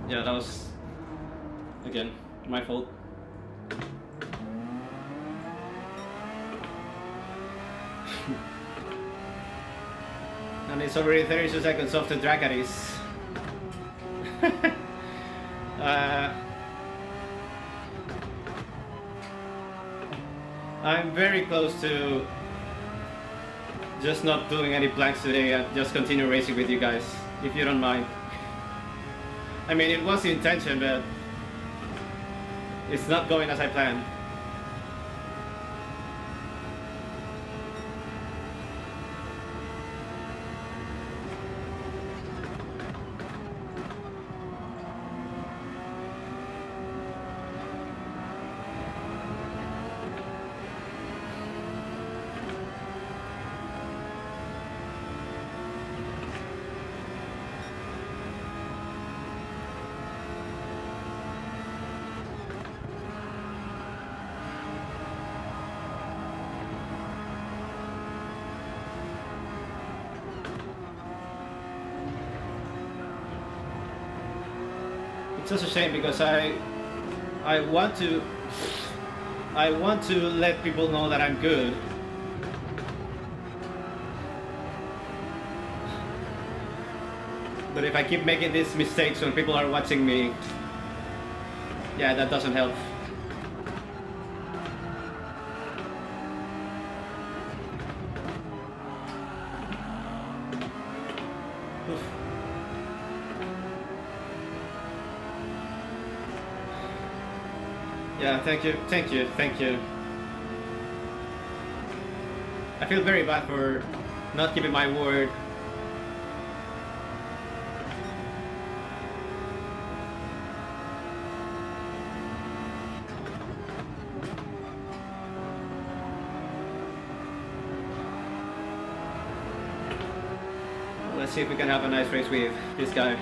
Yeah, that was, again, my fault. And it's already 32 seconds off the Dracaris. I'm very close to just not doing any blanks today and just continue racing with you guys, if you don't mind. I mean, it was the intention, but it's not going as I planned. It's such a shame because I want to let people know that I'm good. But if I keep making these mistakes when people are watching me, yeah, that doesn't help. Yeah, thank you. I feel very bad for not keeping my word. Let's see if we can have a nice race with this guy.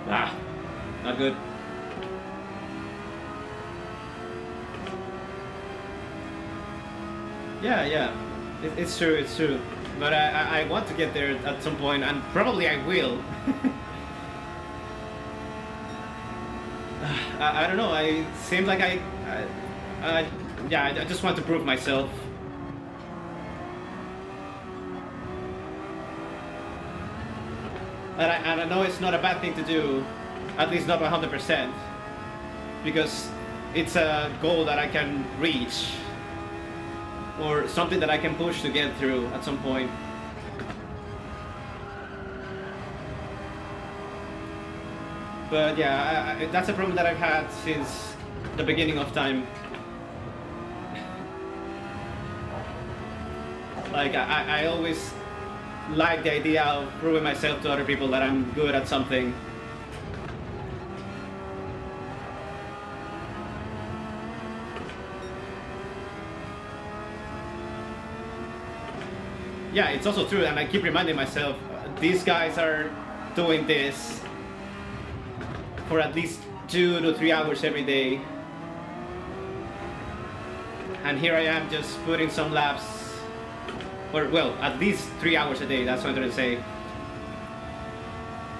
Ah, not good. Yeah, it's true, But I want to get there at some point, and probably I will. I don't know, it seems like I just want to prove myself. And I know it's not a bad thing to do, at least not 100%, because it's a goal that I can reach, or something that I can push to get through at some point. But yeah, that's a problem that I've had since the beginning of time. Like, I always like the idea of proving myself to other people that I'm good at something. Yeah, it's also true, and I keep reminding myself, these guys are doing this for at least 2 to 3 hours every day. And here I am just putting some laps, or well, at least 3 hours a day, that's what I'm trying to say.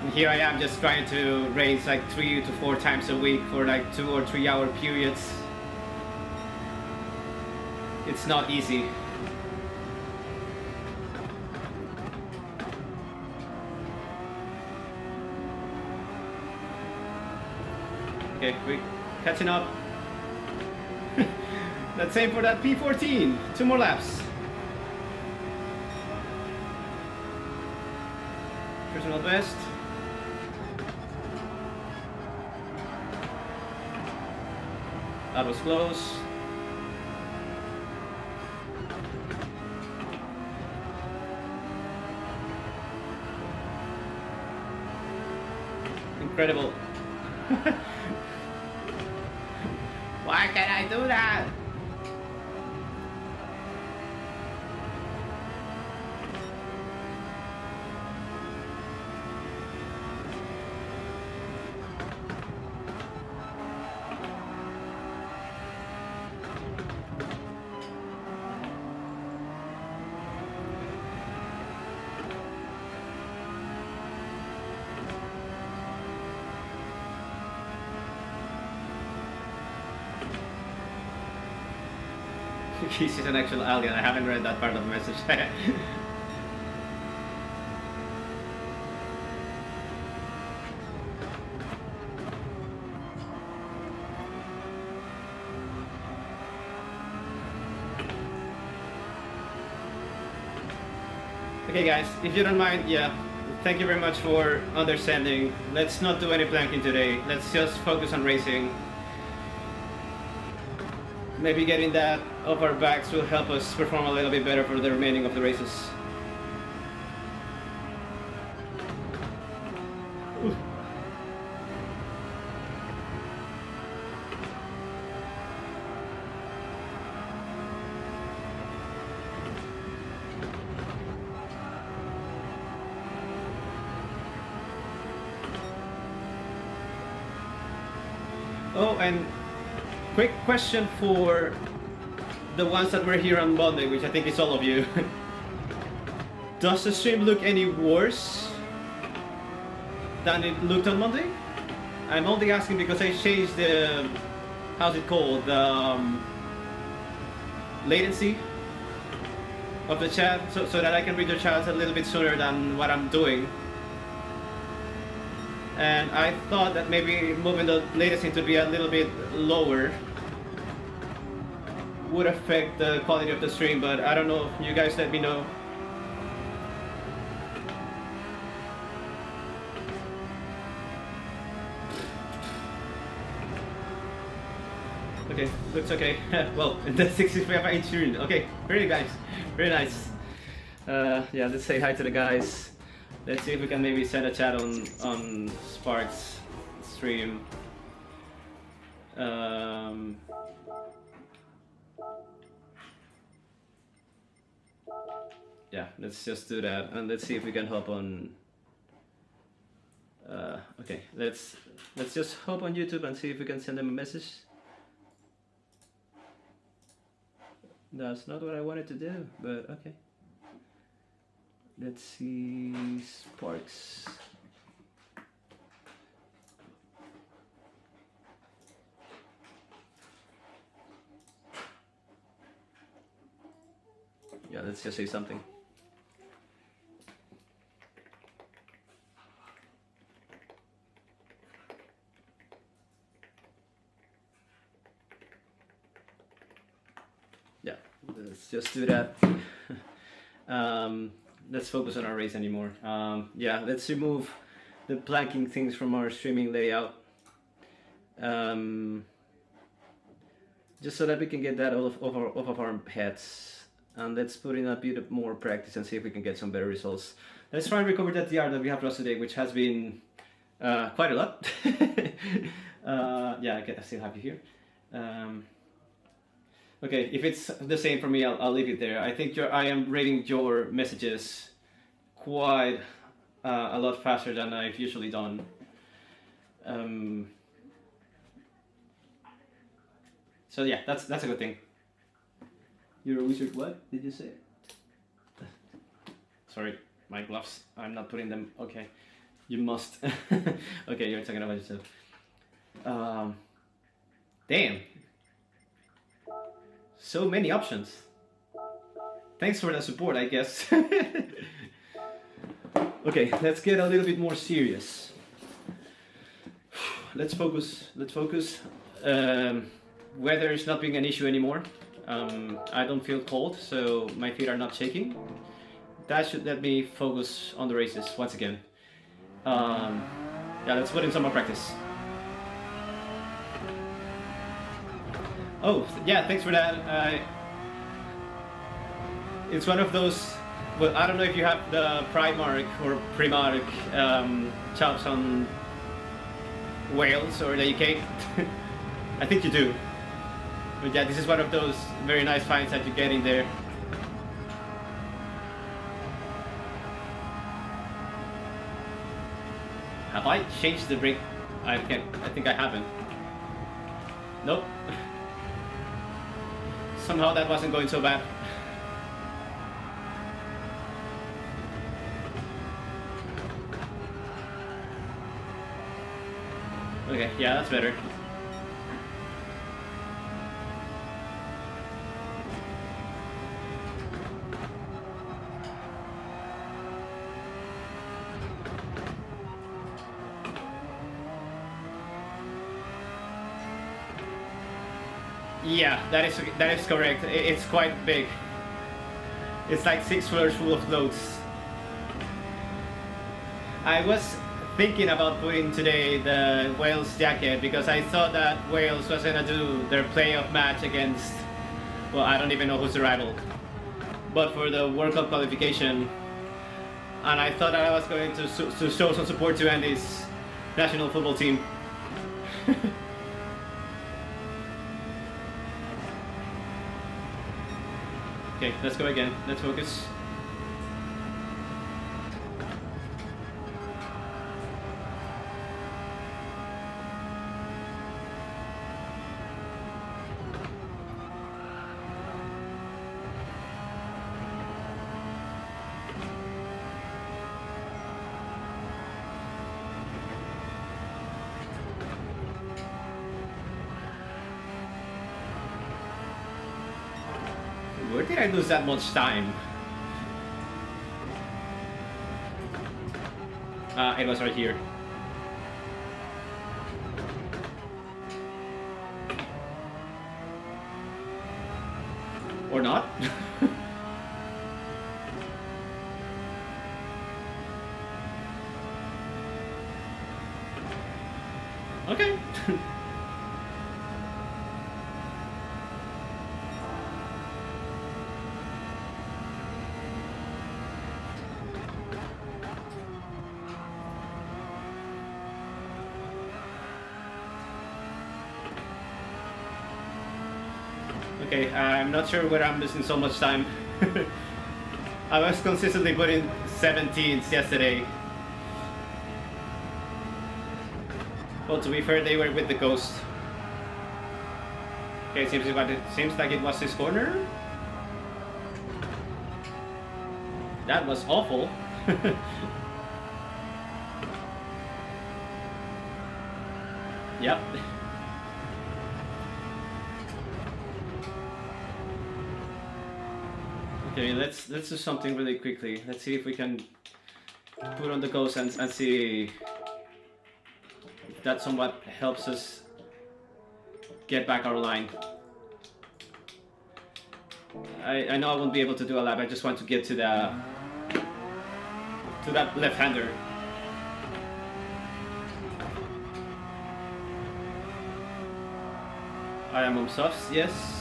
And here I am just trying to race like 3 to 4 times a week for like 2 or 3 hour periods. It's not easy. Okay, we're catching up. Let's aim for that P14. 2 more laps. personal best. That was close. Incredible. Why can't I do that? He's an actual alien. I haven't read that part of the message. Okay guys, if you don't mind, yeah, thank you very much for understanding. Let's not do any planking today. Let's just focus on racing. Maybe getting that off our backs will help us perform a little bit better for the remaining of the races. Ooh. Oh, and quick question for the ones that were here on Monday, which I think is all of you. Does the stream look any worse than it looked on Monday? I'm only asking because I changed the, how's it called, the latency of the chat, so that I can read the chats a little bit sooner than what I'm doing. And I thought that maybe moving the latency to be a little bit lower would affect the quality of the stream, but I don't know. You guys let me know. Okay, looks okay. Well, the 65-inch screen. Okay, very nice, very nice. Yeah, let's say hi to the guys. Let's see if we can maybe send a chat on Spark's stream. Yeah, let's just do that, and let's see if we can hop on. Okay, let's just hop on YouTube and see if we can send them a message. That's not what I wanted to do, but okay. Let's see Sparks. Yeah, let's just say something. Yeah, let's just do that. Let's focus on our race anymore. Yeah, let's remove the planking things from our streaming layout. Just so that we can get that off of our heads. And let's put in a bit more practice and see if we can get some better results. Let's try and recover that DR that we have lost today, which has been quite a lot. Yeah, I still have you here. Okay, if it's the same for me, I'll leave it there. I think I am rating your messages quite a lot faster than I've usually done. So yeah, that's a good thing. You're a wizard, what did you say? Sorry, my gloves, I'm not putting them, okay. You must. Okay, you're talking about yourself. Damn. So many options. Thanks for the support, I guess. Okay, let's get a little bit more serious. Let's focus. Weather is not being an issue anymore. I don't feel cold, so my feet are not shaking. That should let me focus on the races once again. Yeah, let's put in some more practice. Oh, yeah, thanks for that. It's one of those, well, I don't know if you have the Primark or Primark shops on Wales or the UK. I think you do. But yeah, this is one of those very nice finds that you get in there. Have I changed the brake? I think I haven't. Nope. Somehow that wasn't going so bad. Okay, yeah, that's better. Yeah, that is correct. It's quite big. It's like 6 floors full of loads. I was thinking about putting today the Wales jacket because I thought that Wales was gonna do their playoff match against, well, I don't even know who's the rival, but for the World Cup qualification, and I thought that I was going to show some support to Andy's national football team. Okay, let's go again. Let's focus. Where did I lose that much time? It was right here. Or not? Okay. Okay, I'm not sure where I'm losing so much time. I was consistently putting 17s yesterday. Well, to be fair, they were with the Ghost. Okay, seems like it was this corner. That was awful. Yep. Okay, let's do something really quickly. Let's see if we can put on the Ghost and see if that somewhat helps us get back our line. I know I won't be able to do a lap. I just want to get to that left-hander. I am on softs, yes.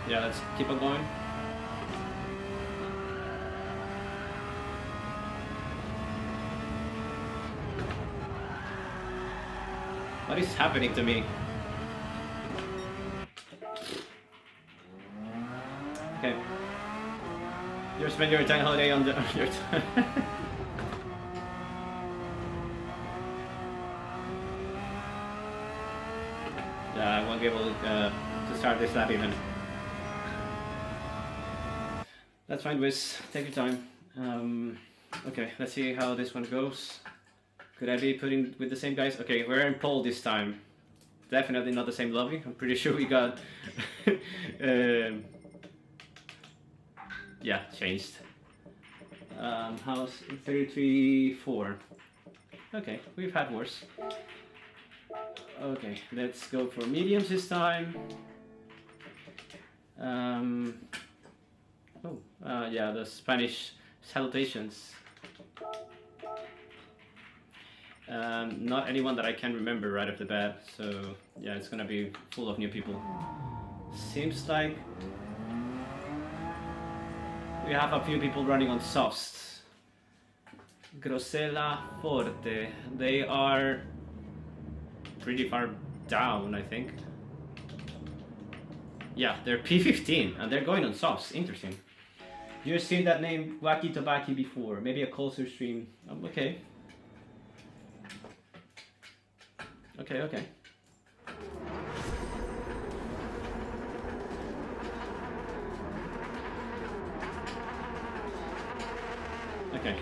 Yeah, let's keep on going. What is happening to me? Okay. You spend your entire holiday on your time. Yeah, I won't be able to start this lap even. That's fine, Wiz. Take your time. Okay, let's see how this one goes. Could I be putting with the same guys? Okay, we're in pole this time. definitely not the same lobby. I'm pretty sure we got yeah, changed. House 33-4. Okay, we've had worse. Okay, let's go for mediums this time. Yeah, the Spanish salutations. Not anyone that I can remember right off the bat, so yeah, it's gonna be full of new people. Seems like we have a few people running on softs. Grosella Forte, they are pretty far down, I think. Yeah, they're P15 and they're going on softs. Interesting. You've seen that name Wacky Tobacco before, maybe a closer stream. Okay. Okay. Okay.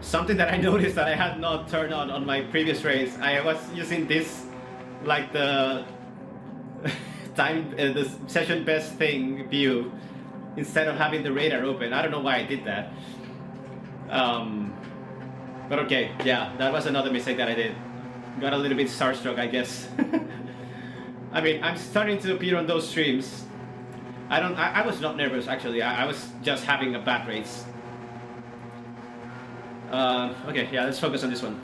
Something that I noticed that I had not turned on my previous race, I was using this, like the the session best thing view, instead of having the radar open. I don't know why I did that. But okay, yeah, that was another mistake that I did. Got a little bit starstruck, I guess. I mean, I'm starting to appear on those streams. I was not nervous, actually. I was just having a bad race. Okay, yeah, let's focus on this one.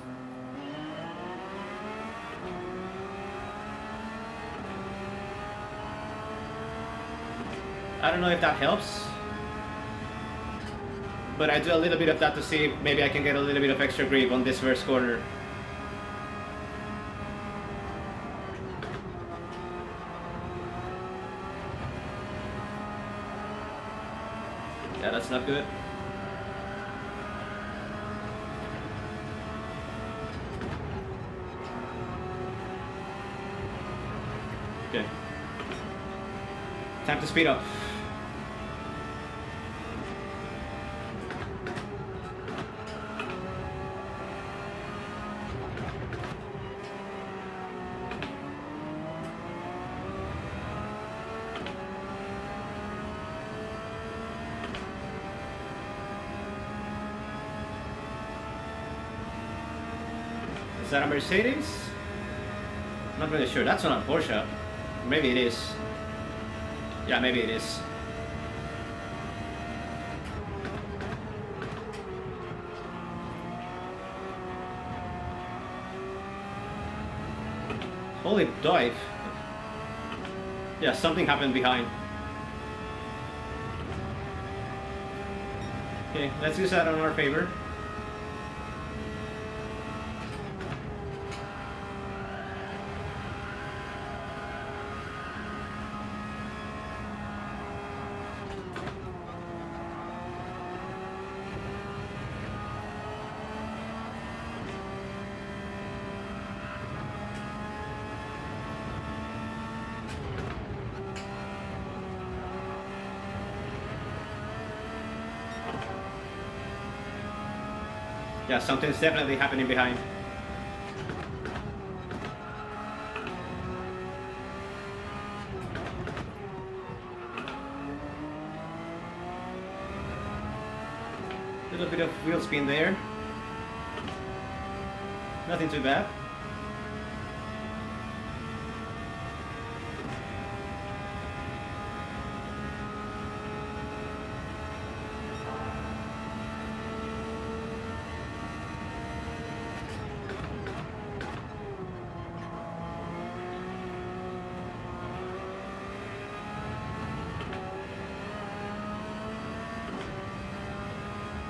I don't know if that helps, but I do a little bit of that to see if maybe I can get a little bit of extra grip on this first corner. Yeah, that's not good. Okay. Time to speed up. Is that a Mercedes? Not really sure. That's not a Porsche. Maybe it is. Yeah, maybe it is. Holy dive. Yeah, something happened behind. Okay, let's use that on our favor. Yeah, something's definitely happening behind. A little bit of wheel spin there. Nothing too bad.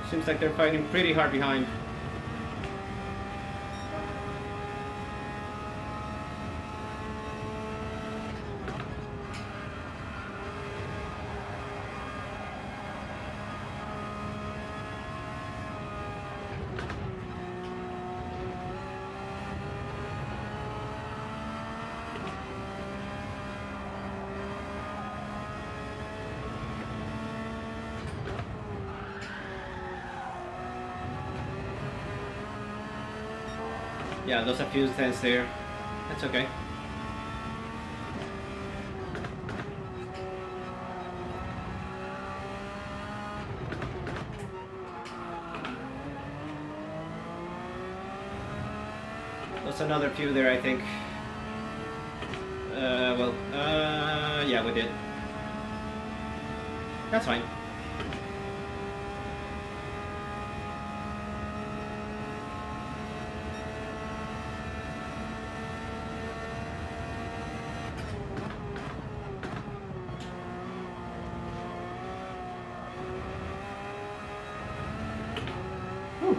Seems like they're fighting pretty hard behind. Yeah, those are a few tenths there. That's okay. There's another few there, I think. Yeah, we did. That's fine. Whew.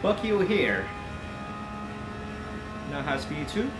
Buck you here. Now has speed 2.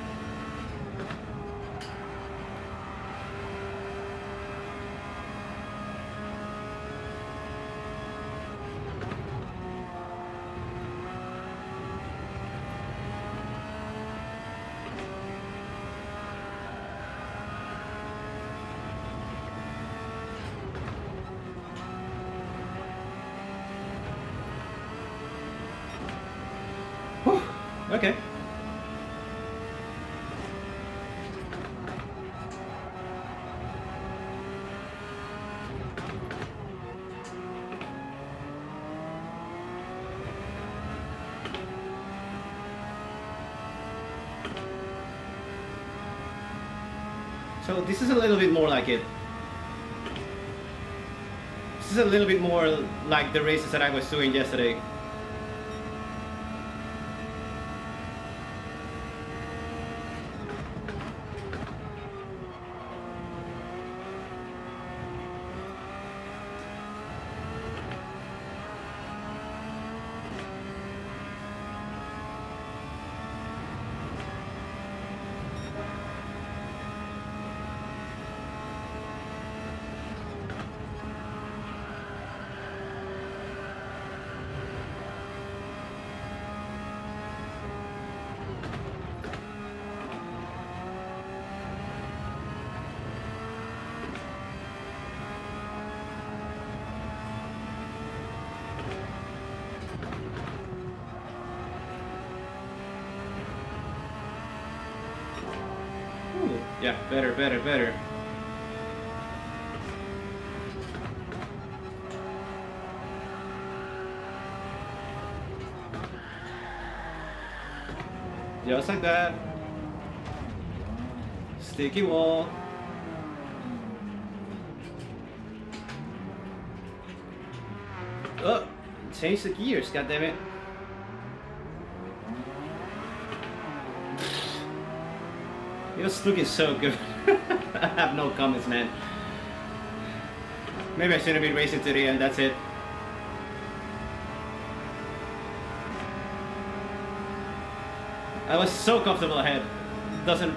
Whew. Okay. So this is a little bit more like it. This is a little bit more like the races that I was doing yesterday. Yeah, better, better, better. Just like that. Sticky wall. Oh, change the gears, goddammit. It was looking so good. I have no comments, man. Maybe I shouldn't be racing today and that's it. I was so comfortable ahead. Doesn't...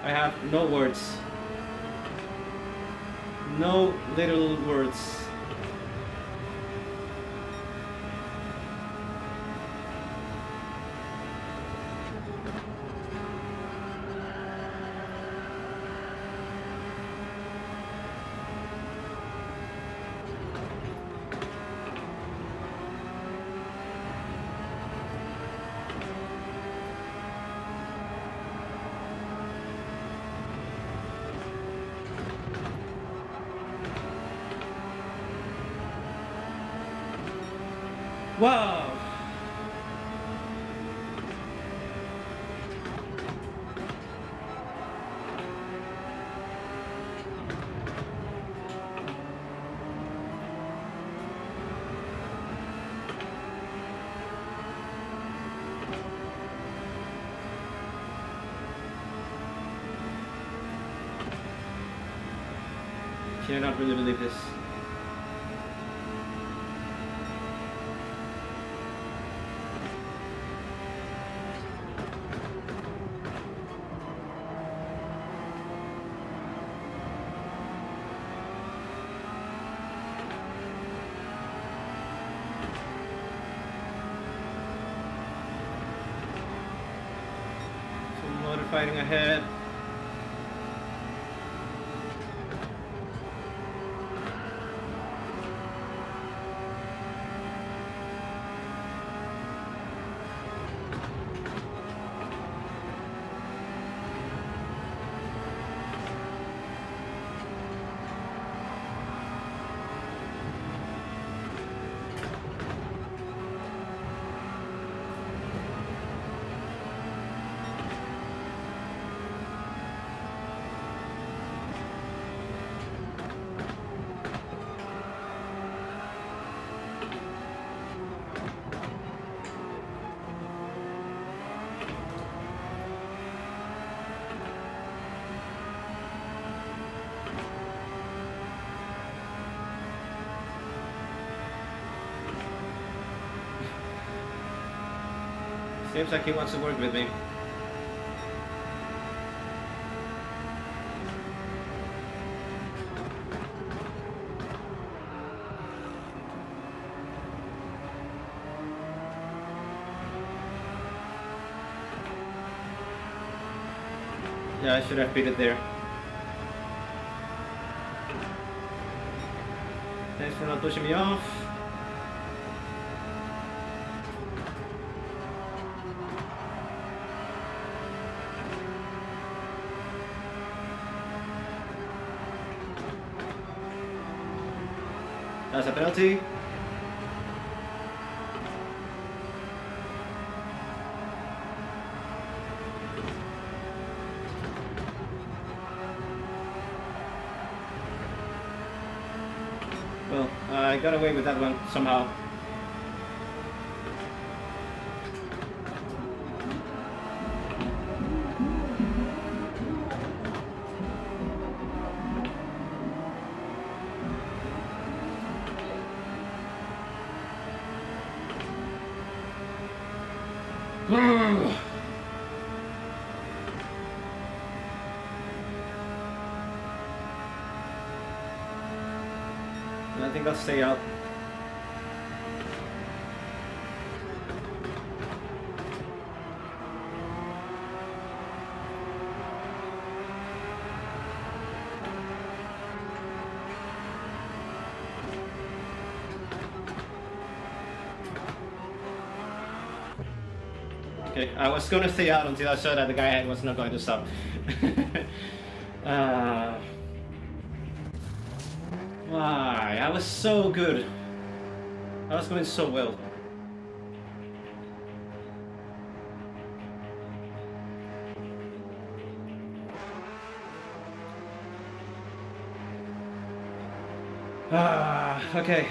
I have no words. No little words. Wow! Cannot really believe this. fighting ahead. Seems like he wants to work with me. Yeah, I should have beat it there. Thanks for not pushing me off. That's a penalty. Well, I got away with that one somehow. I think I'll stay out. Okay, I was gonna stay out until I saw that the guy was not going to stop. Why? I was so good. I was going so well. Okay.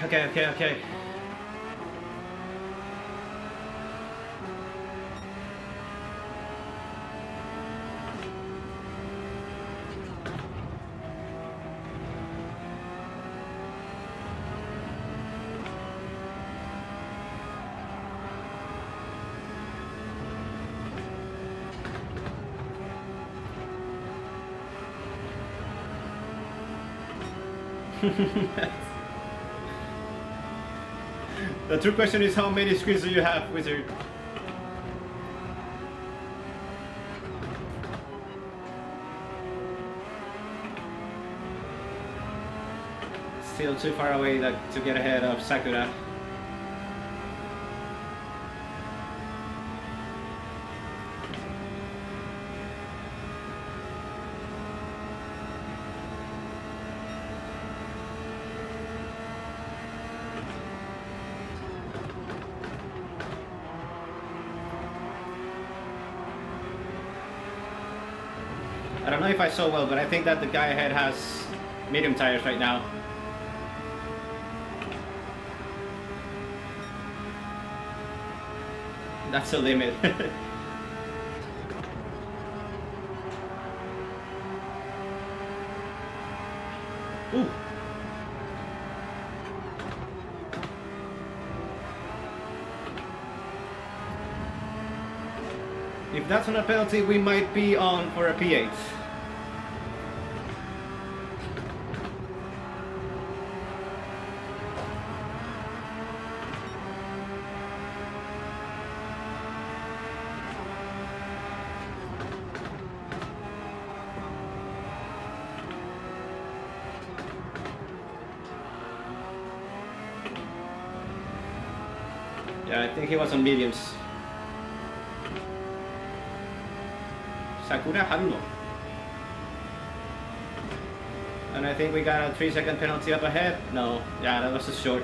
The true question is, how many screens do you have, Wizard? Still too far away to get ahead of Sakura. I don't know if I saw well, but I think that the guy ahead has medium tires right now. That's the limit. Ooh. If that's not a penalty, we might be on for a P8. Yeah, I think he was on mediums. Sakura Haruno. And I think we got a 3-second penalty up ahead. No, yeah, that was a short.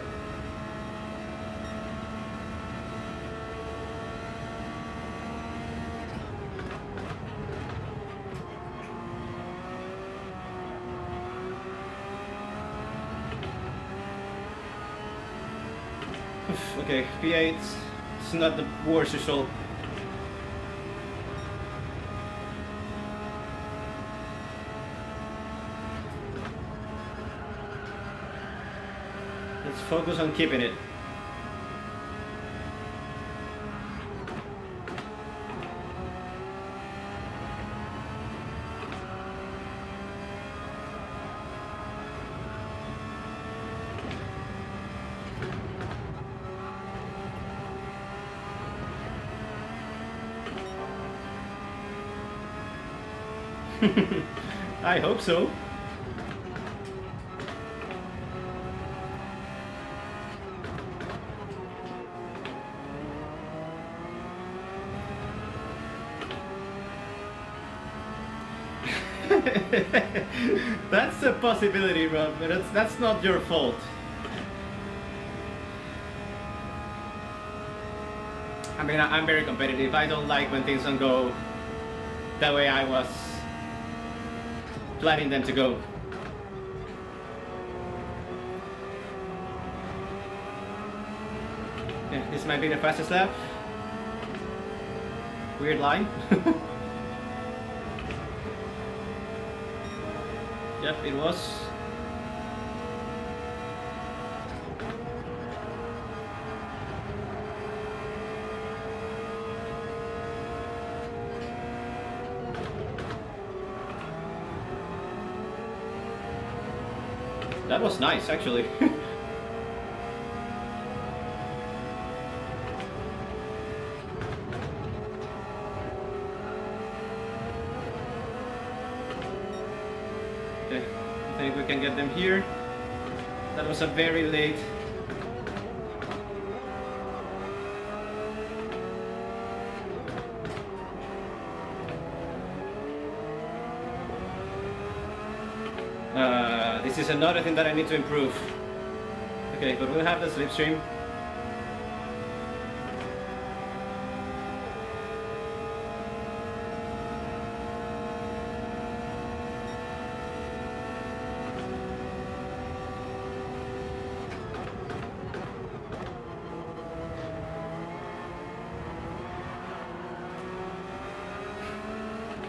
Okay, P8, it's not the worst result. Let's focus on keeping it. I hope so. That's a possibility, Rob, but that's not your fault. I mean, I'm very competitive. I don't like when things don't go the way I was planning them to go. Yeah, this might be the fastest lap. Weird line. Yep, it was. That was nice, actually. Okay, I think we can get them here. That was a very late. This is another thing that I need to improve. Okay, but we'll have the slipstream.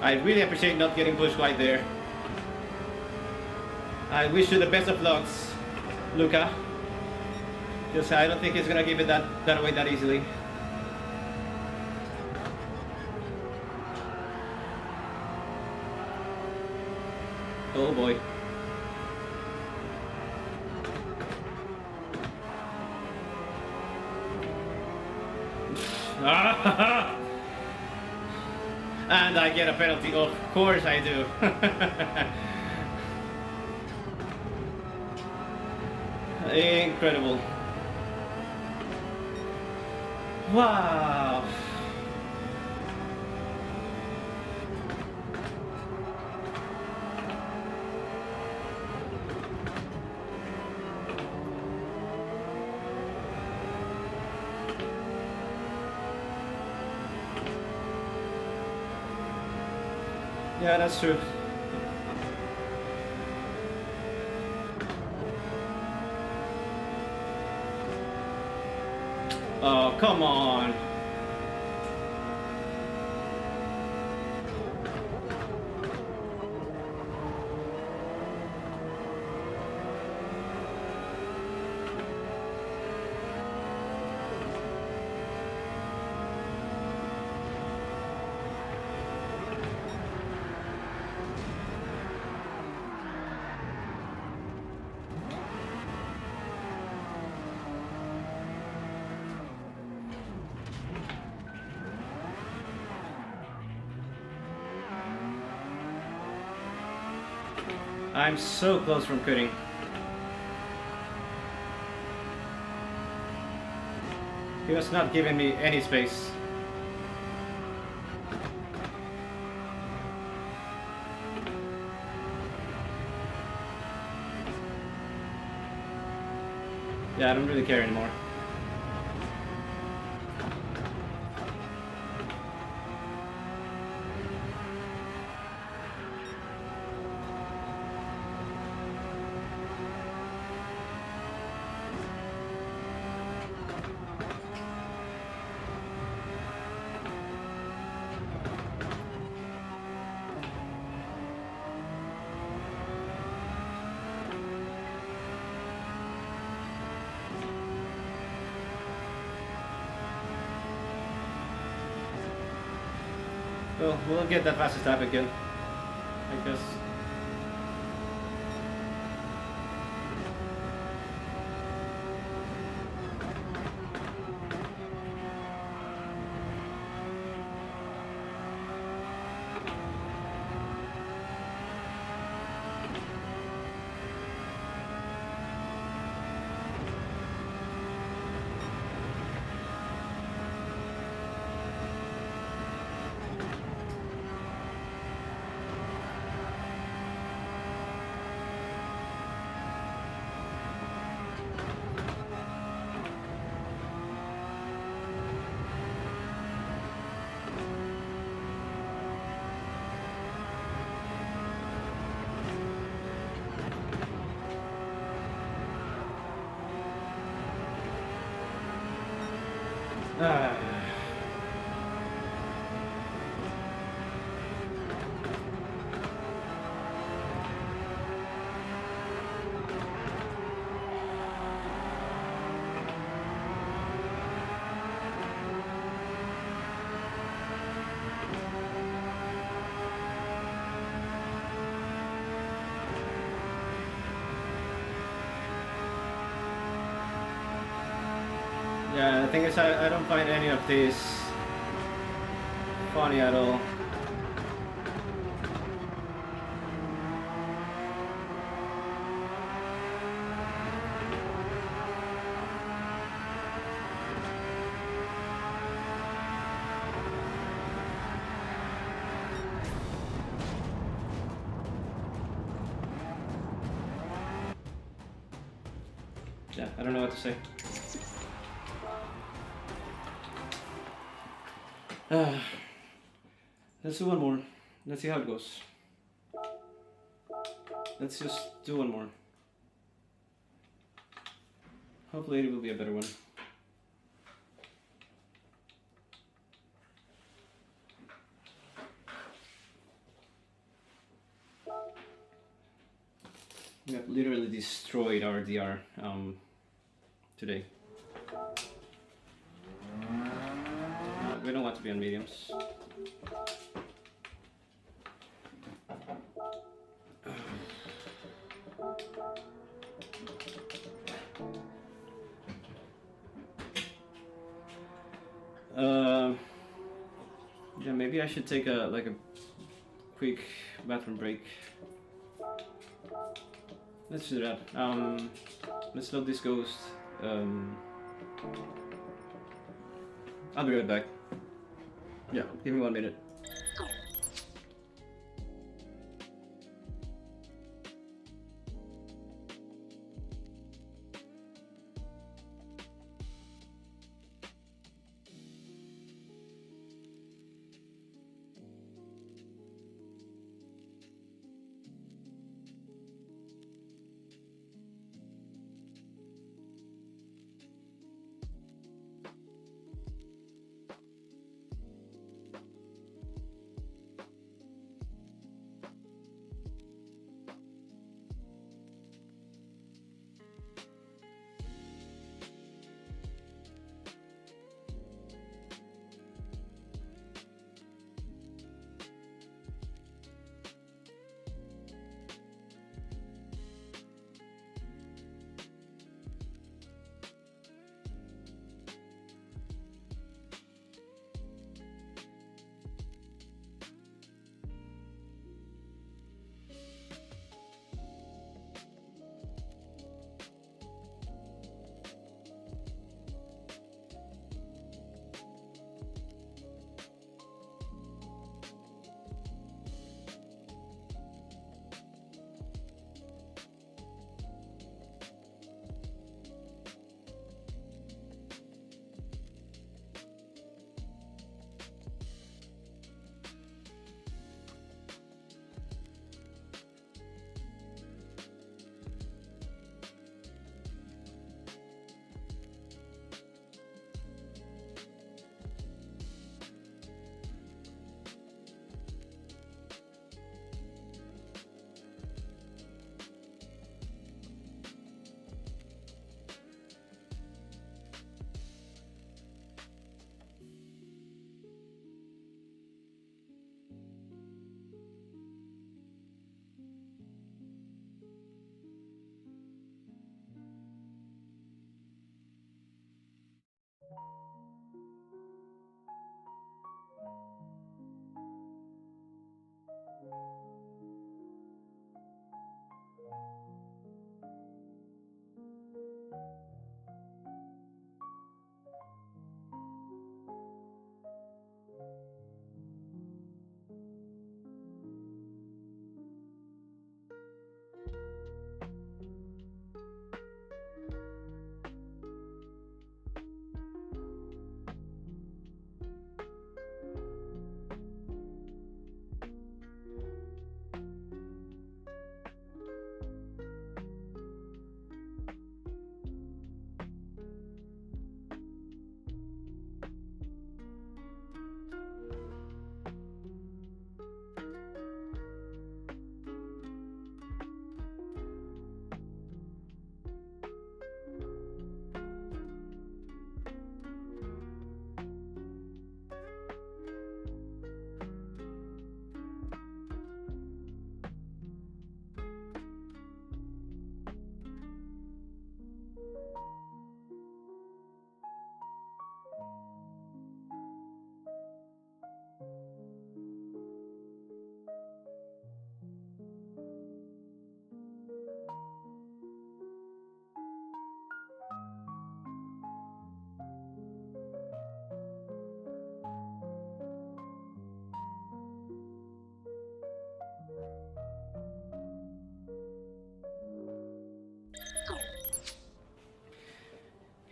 I really appreciate not getting pushed right there. I wish you the best of lucks, Luca. Because I don't think he's gonna give it that away that easily. Oh boy. And I get a penalty, of course I do. Incredible. Wow. Yeah, that's true. Oh, come on. I'm so close from quitting. He was not giving me any space. Yeah, I don't really care anymore. Well, we'll get that fastest lap again, I guess. Ah. Yeah, the thing is, I don't find any of these funny at all. Yeah, I don't know what to say. Let's do one more. Let's see how it goes. Let's just do one more. Hopefully it will be a better one. We have literally destroyed our DR today. We don't want to be on mediums. Yeah, maybe I should take a quick bathroom break. Let's do that. Let's load this ghost. I'll be right back. Yeah, give me 1 minute.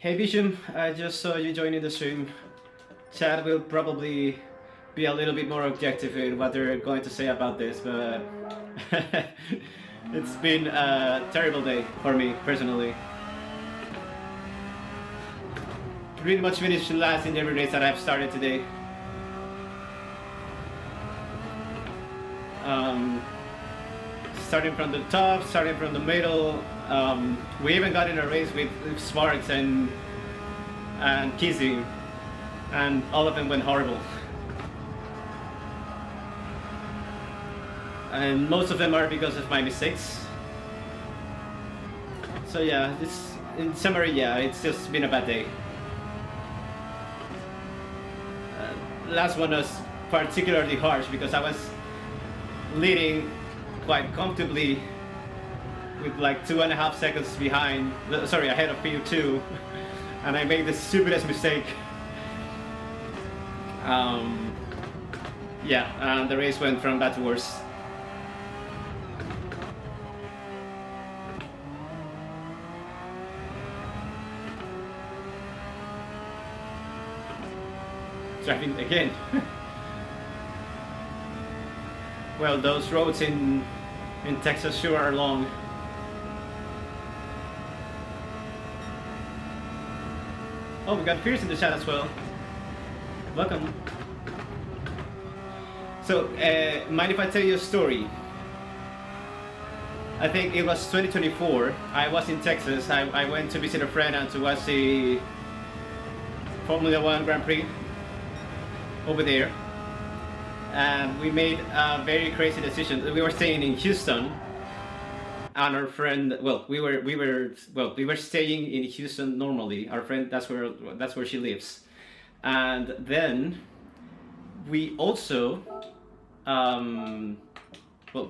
Hey Bisham, I just saw you joining the stream. Chad will probably be a little bit more objective in what they're going to say about this, but it's been a terrible day for me personally. Pretty much finished last in every race that I've started today. Starting from the top, starting from the middle. We even got in a race with Sparks and Kizzy, and all of them went horrible. And most of them are because of my mistakes. So yeah, it's, in summary, yeah, it's just been a bad day. Last one was particularly harsh because I was leading quite comfortably with like 2.5 seconds behind, sorry, ahead of P2, and I made the stupidest mistake. Yeah, the race went from bad to worse. Driving again. Well, those roads in Texas sure are long. Oh, we got Fierce in the chat as well. Welcome. So, mind if I tell you a story? I think it was 2024. I was in Texas. I went to visit a friend and to watch the Formula 1 Grand Prix over there. And we made a very crazy decision. We were staying in Houston, and our friend, well, we were staying in Houston normally. Our friend, that's where she lives, and then we also, well,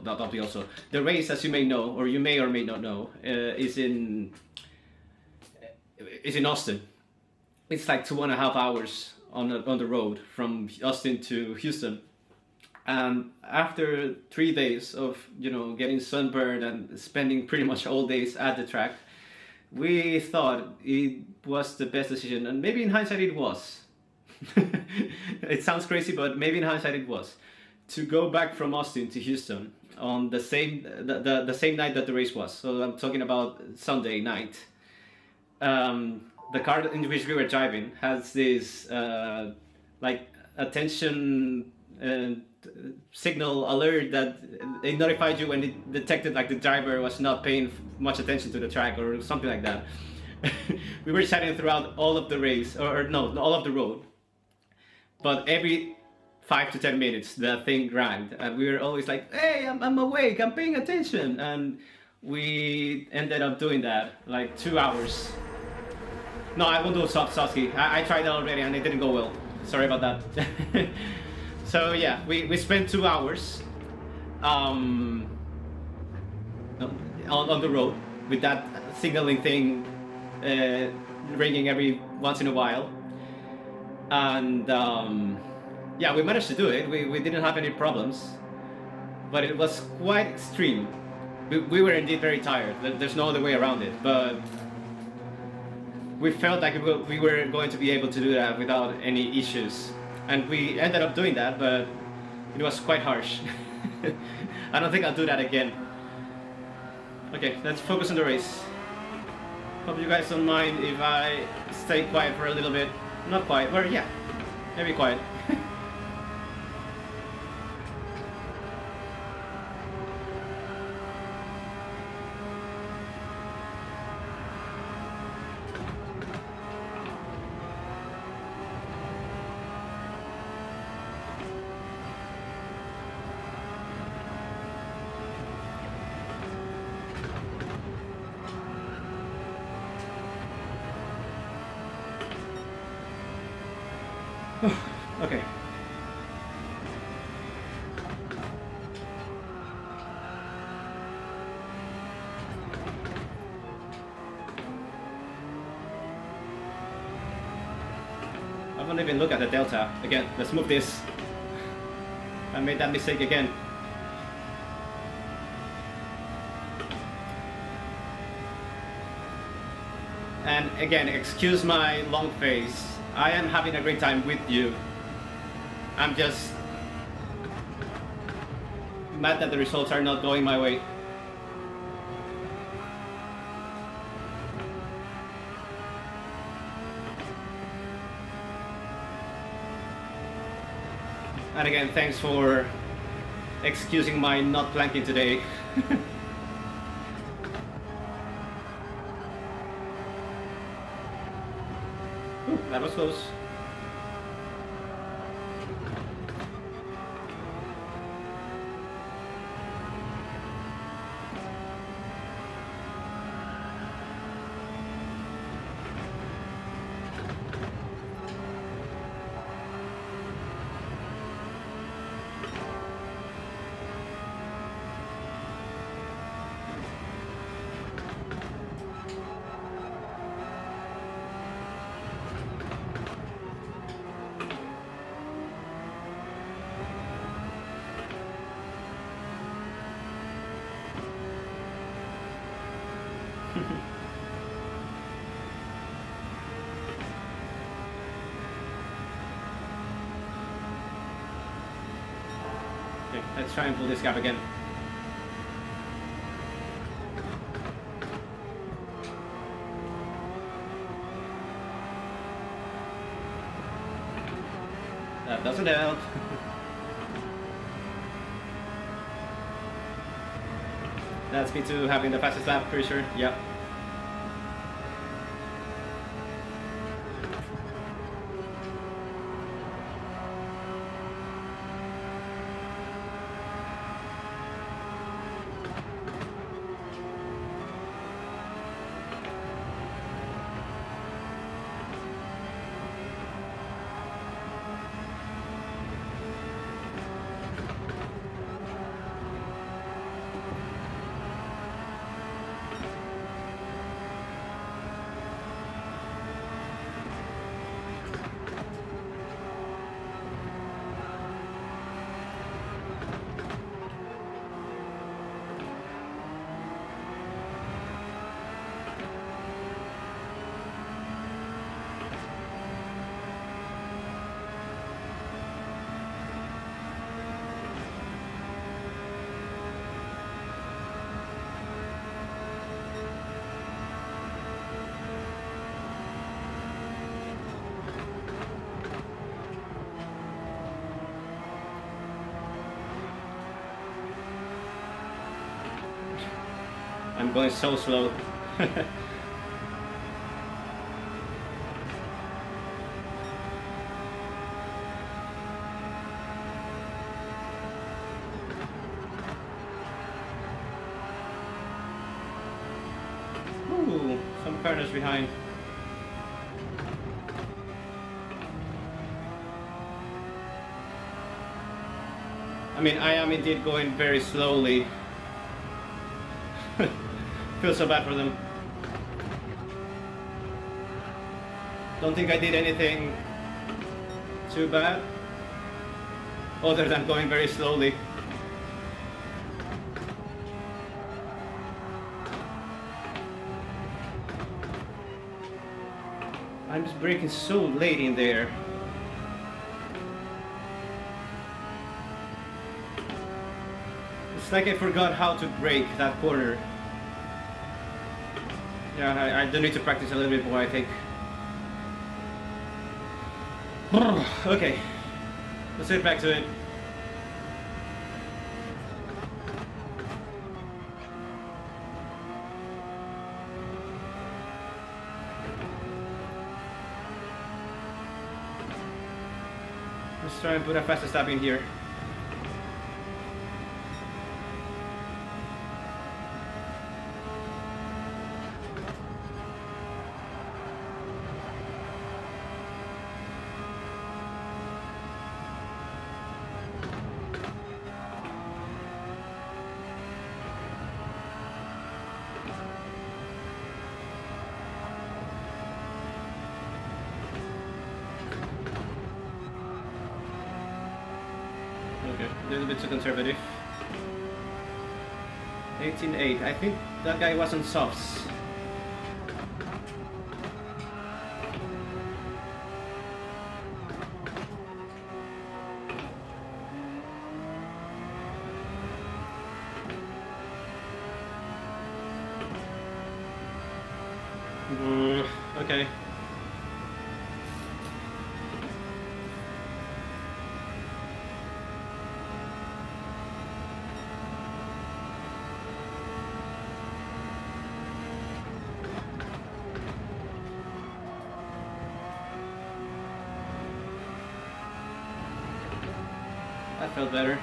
not we also. The race, as you may know, or you may or may not know, is in Austin. It's like 2.5 hours on the road from Austin to Houston. And after 3 days of, you know, getting sunburned and spending pretty much all days at the track, we thought it was the best decision, and maybe in hindsight it was. It sounds crazy, but maybe in hindsight it was, to go back from Austin to Houston on the same night that the race was. So I'm talking about Sunday night. The car in which we were driving has this like attention signal alert that it notified you when it detected like the driver was not paying much attention to the track or something like that. We were chatting throughout all of the race, or no, all of the road, but every 5 to 10 minutes the thing rang, and we were always like, hey, I'm awake, I'm paying attention. And we ended up doing that like 2 hours. No, I won't do Sotsky. I tried that already and it didn't go well. Sorry about that. So yeah, we spent 2 hours on the road with that signaling thing ringing every once in a while. And yeah, we managed to do it. We didn't have any problems, but it was quite extreme. We were indeed very tired. There's no other way around it, but we felt like we were going to be able to do that without any issues. And we ended up doing that, but it was quite harsh. I don't think I'll do that again. Okay, let's focus on the race. Hope you guys don't mind if I stay quiet for a little bit. Not quiet, but yeah, maybe quiet. Okay. I won't even look at the delta. Again, let's move this. I made that mistake again. And again, excuse my long face. I am having a great time with you. I'm just mad that the results are not going my way. And again, thanks for excusing my not planking today. Ooh, that was close. Okay, let's try and pull this gap again. That doesn't help. That's me too, having the fastest lap, pretty sure. Yep. I'm going so slow. Ooh, some corners behind. I mean, I am indeed going very slowly. Feel so bad for them. Don't think I did anything too bad, other than going very slowly. I'm just braking so late in there. It's like I forgot how to brake that corner. Yeah, I do need to practice a little bit more, I think. Okay, let's get back to it. Let's try and put a faster stop in here. A little bit too conservative. 18.8. I think that guy was on softs. Okay. That felt better.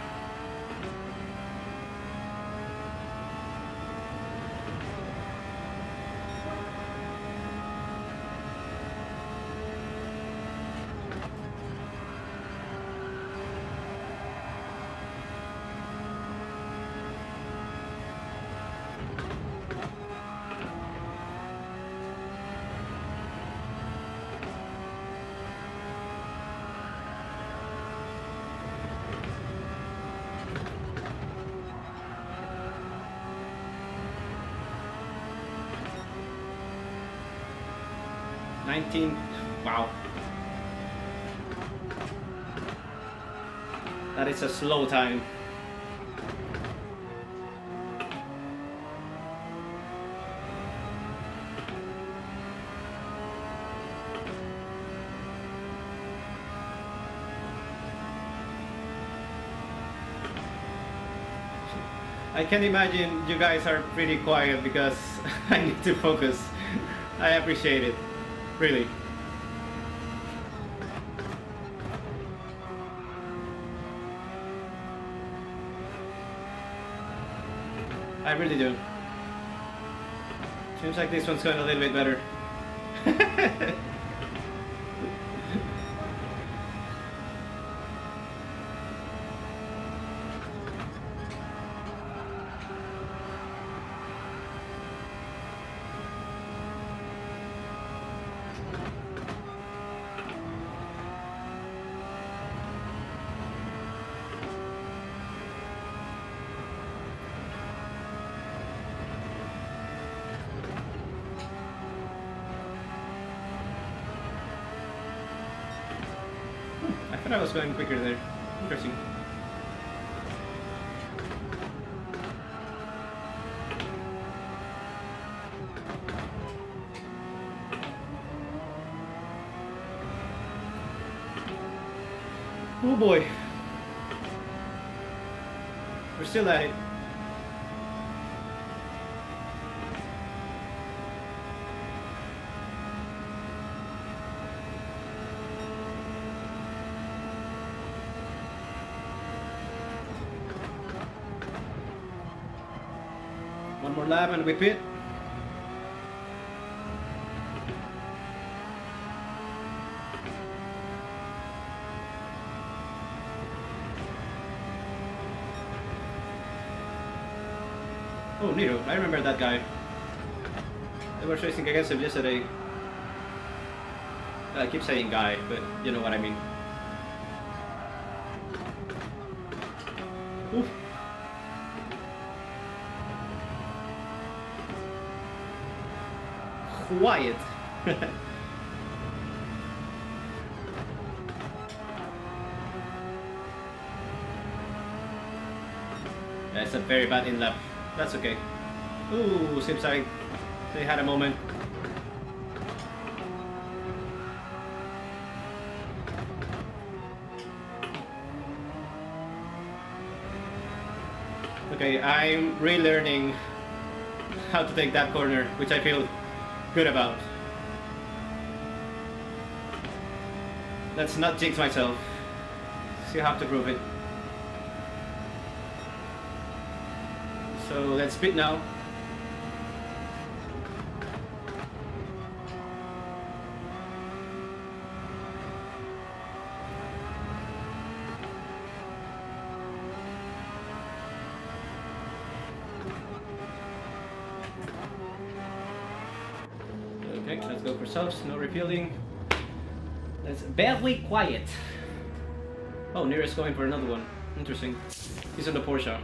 Wow. That is a slow time. I can imagine you guys are pretty quiet because I need to focus. I appreciate it. Really. I really do. Seems like this one's going a little bit better. I thought I was going quicker there. Interesting. Oh boy. We're still at it. One more lap and we pit. Oh, Nero, I remember that guy. I was racing against him yesterday. I keep saying guy, but you know what I mean. Oof. Quiet. That's a very bad in lap. That's okay. Ooh, seems like they had a moment. Okay, I'm relearning how to take that corner, which I feel good about. Let's not jinx myself. Still have to prove it. So let's pit now. Okay, let's go for subs, no refueling. Let's barely quiet. Oh, Nearest going for another one. Interesting. He's on the Powershot.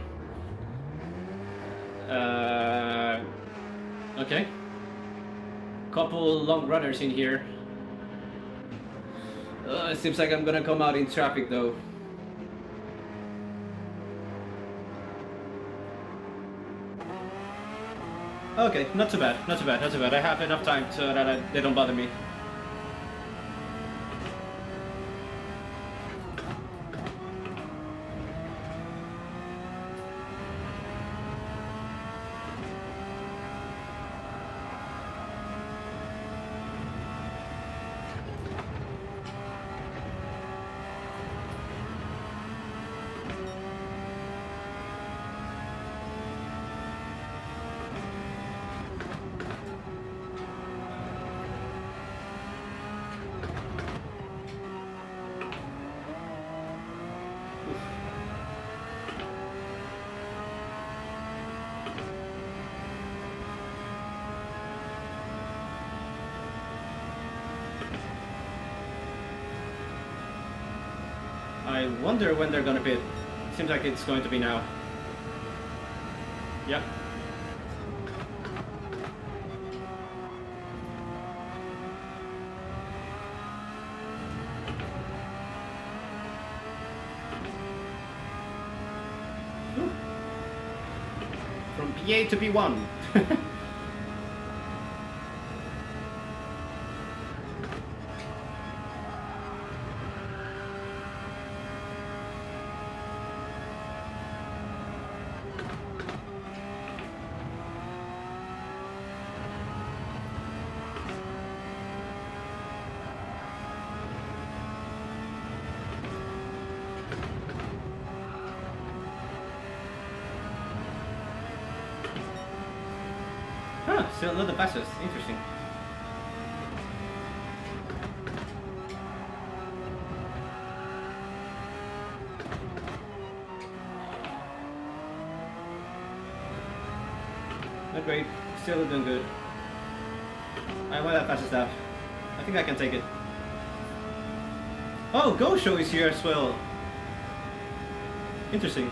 Okay. Couple long runners in here. It seems like I'm gonna come out in traffic though. Okay, not too bad, not too bad, not too bad. I have enough time so that they don't bother me. I wonder when they're gonna pit. Seems like it's going to be now. Yep. Whew. From P8 to P1. Huh, still not the fastest. Interesting. Not great. Still doing good. I want that fastest lap. I think I can take it. Oh, Gosho is here as well. Interesting.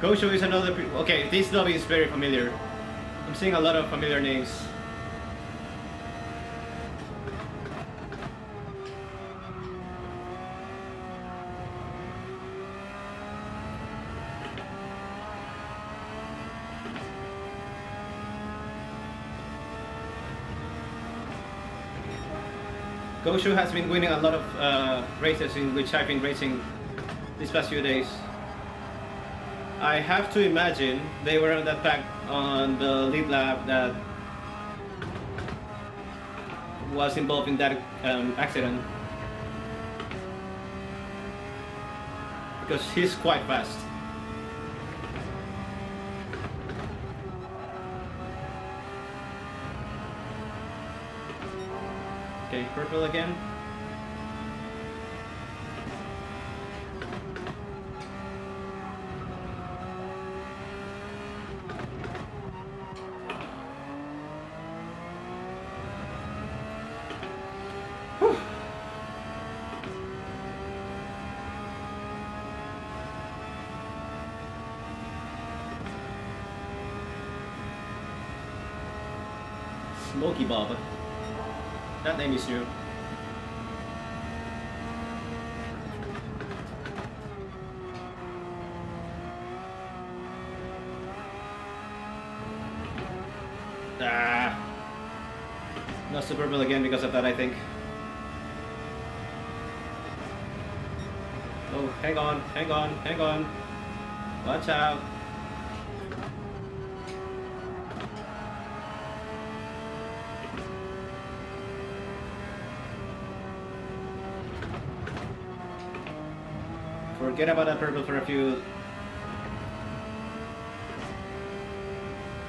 Gosho is another... Okay, this lobby is very familiar. I'm seeing a lot of familiar names. Gosho has been winning a lot of races in which I've been racing these past few days. I have to imagine they were on that pack on the lead lap that was involved in that accident. Because he's quite fast. Okay, purple again. Whew. Smoky Bob. That name is new. Ah, not super purple again because of that, I think. Oh, hang on, hang on, hang on. Watch out. Forget about that purple for a few...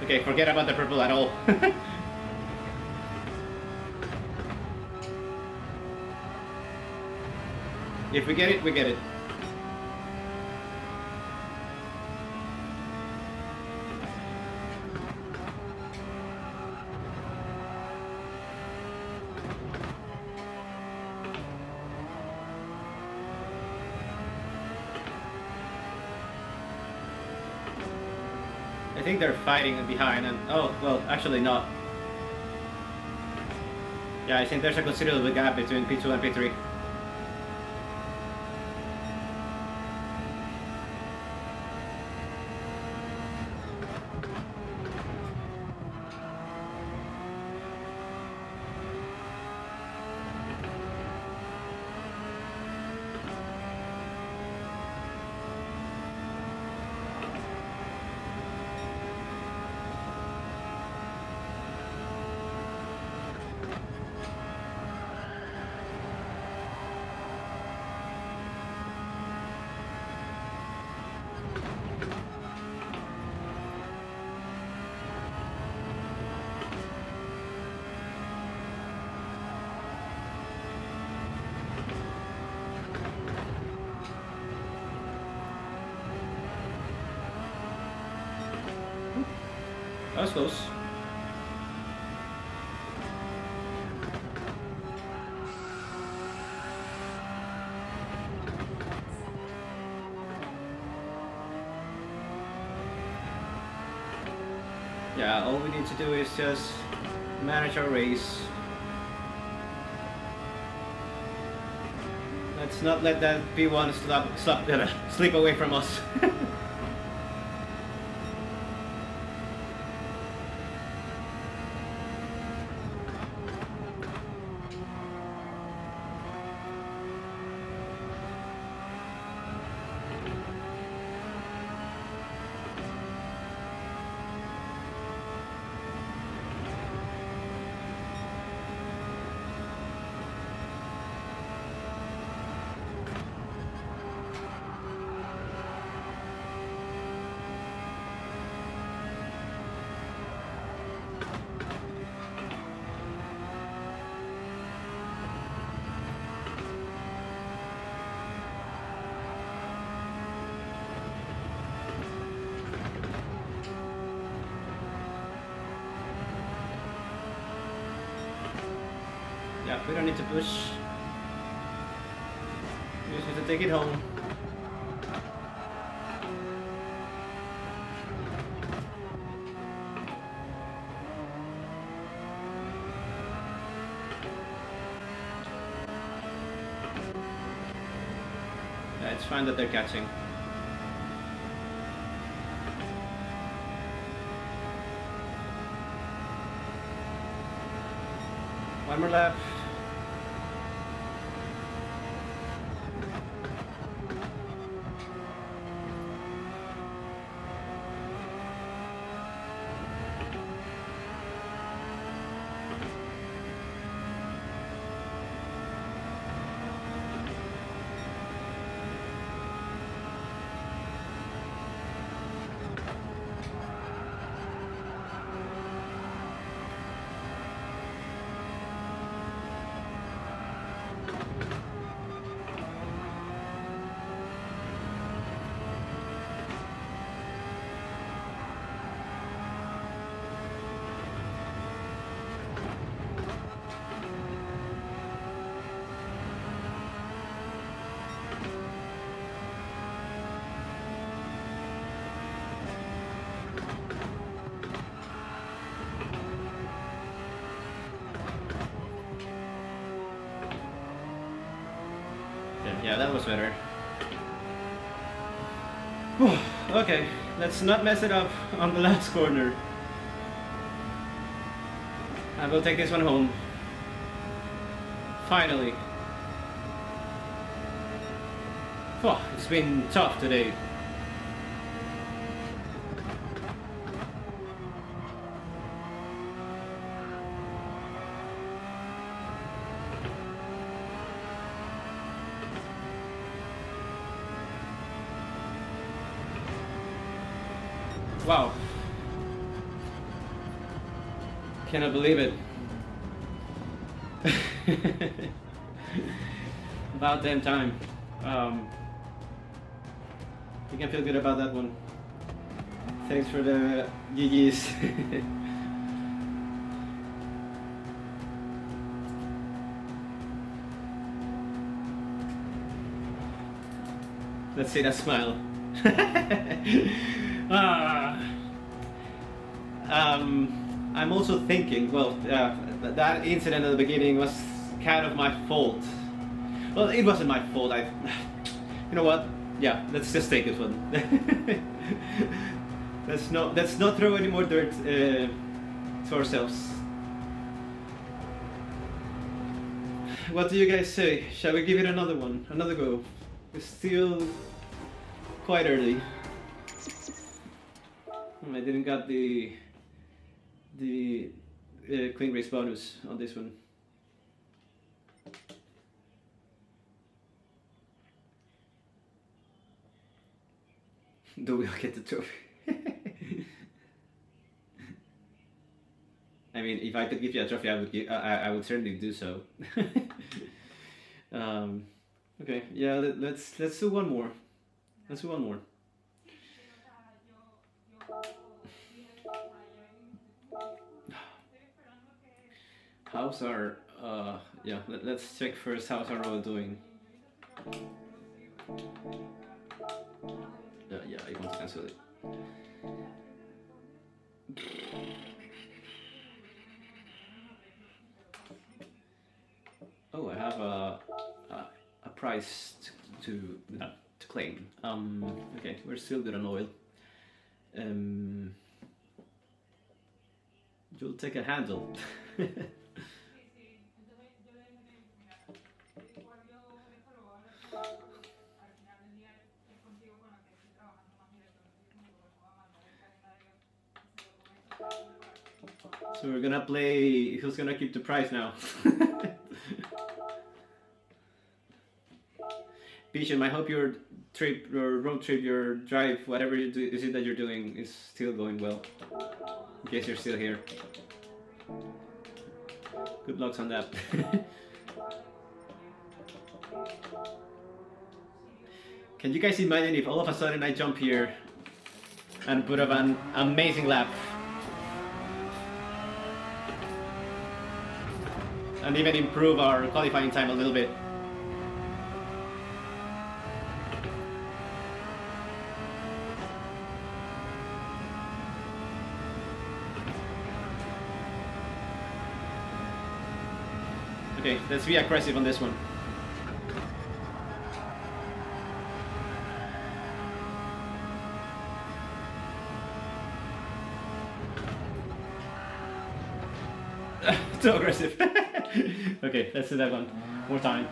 Okay, forget about the purple at all. If we get it, we get it. I think they're fighting behind and... Oh, well, actually not. Yeah, I think there's a considerable gap between P2 and P3. That was close. Yeah, all we need to do is just manage our race. Let's not let that P1 slip away from us. Yeah, we don't need to push. We just need to take it home. Yeah, it's fine that they're catching. One more lap. Yeah, that was better. Whew. Okay, let's not mess it up on the last corner. I will take this one home. Finally. Oh, it's been tough today. Wow. Cannot believe it. About damn time. You can feel good about that one. Thanks for the GG's. Let's see that smile. I'm also thinking, well, that incident at the beginning was kind of my fault. Well, it wasn't my fault. You know what? Yeah, let's just take this one. let's not throw any more dirt to ourselves. What do you guys say? Shall we give it another one? Another go? It's still quite early. I didn't got the clean race bonus on this one. Do we all get the trophy? I mean, if I could give you a trophy, I would certainly do so. Okay, yeah, let's do one more. Let's do one more. How's our yeah, let's check first how's our road doing. Yeah, I want to cancel it. Oh, I have a price to claim. Okay, we're still good on oil. You'll take a handle. So we're gonna play who's gonna keep the price now. Bisham, I hope your trip, your road trip, your drive, whatever you do, is it that you're doing is still going well. In case you're still here. Good luck on that. Can you guys imagine if all of a sudden I jump here and put up an amazing lap? And even improve our qualifying time a little bit. Okay, let's be aggressive on this one. Too aggressive. Okay, let's do that one more time.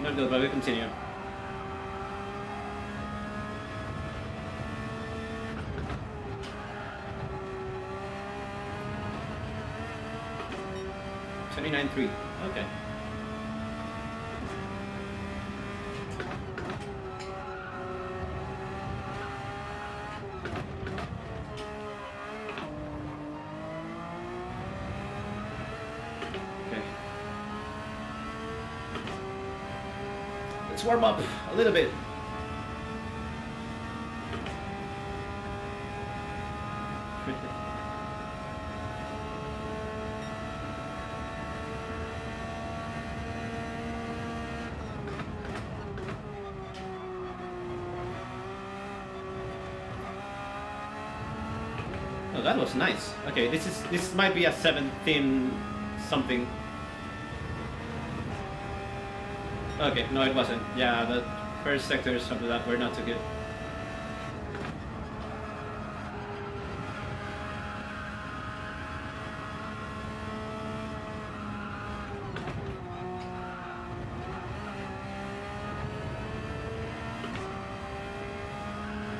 Not good, but we continue. $29.3. Okay. Let's warm up a little bit. Oh, that was nice. Okay, this might be a 17 something. Okay, no it wasn't. Yeah, the first sectors after that were not too good.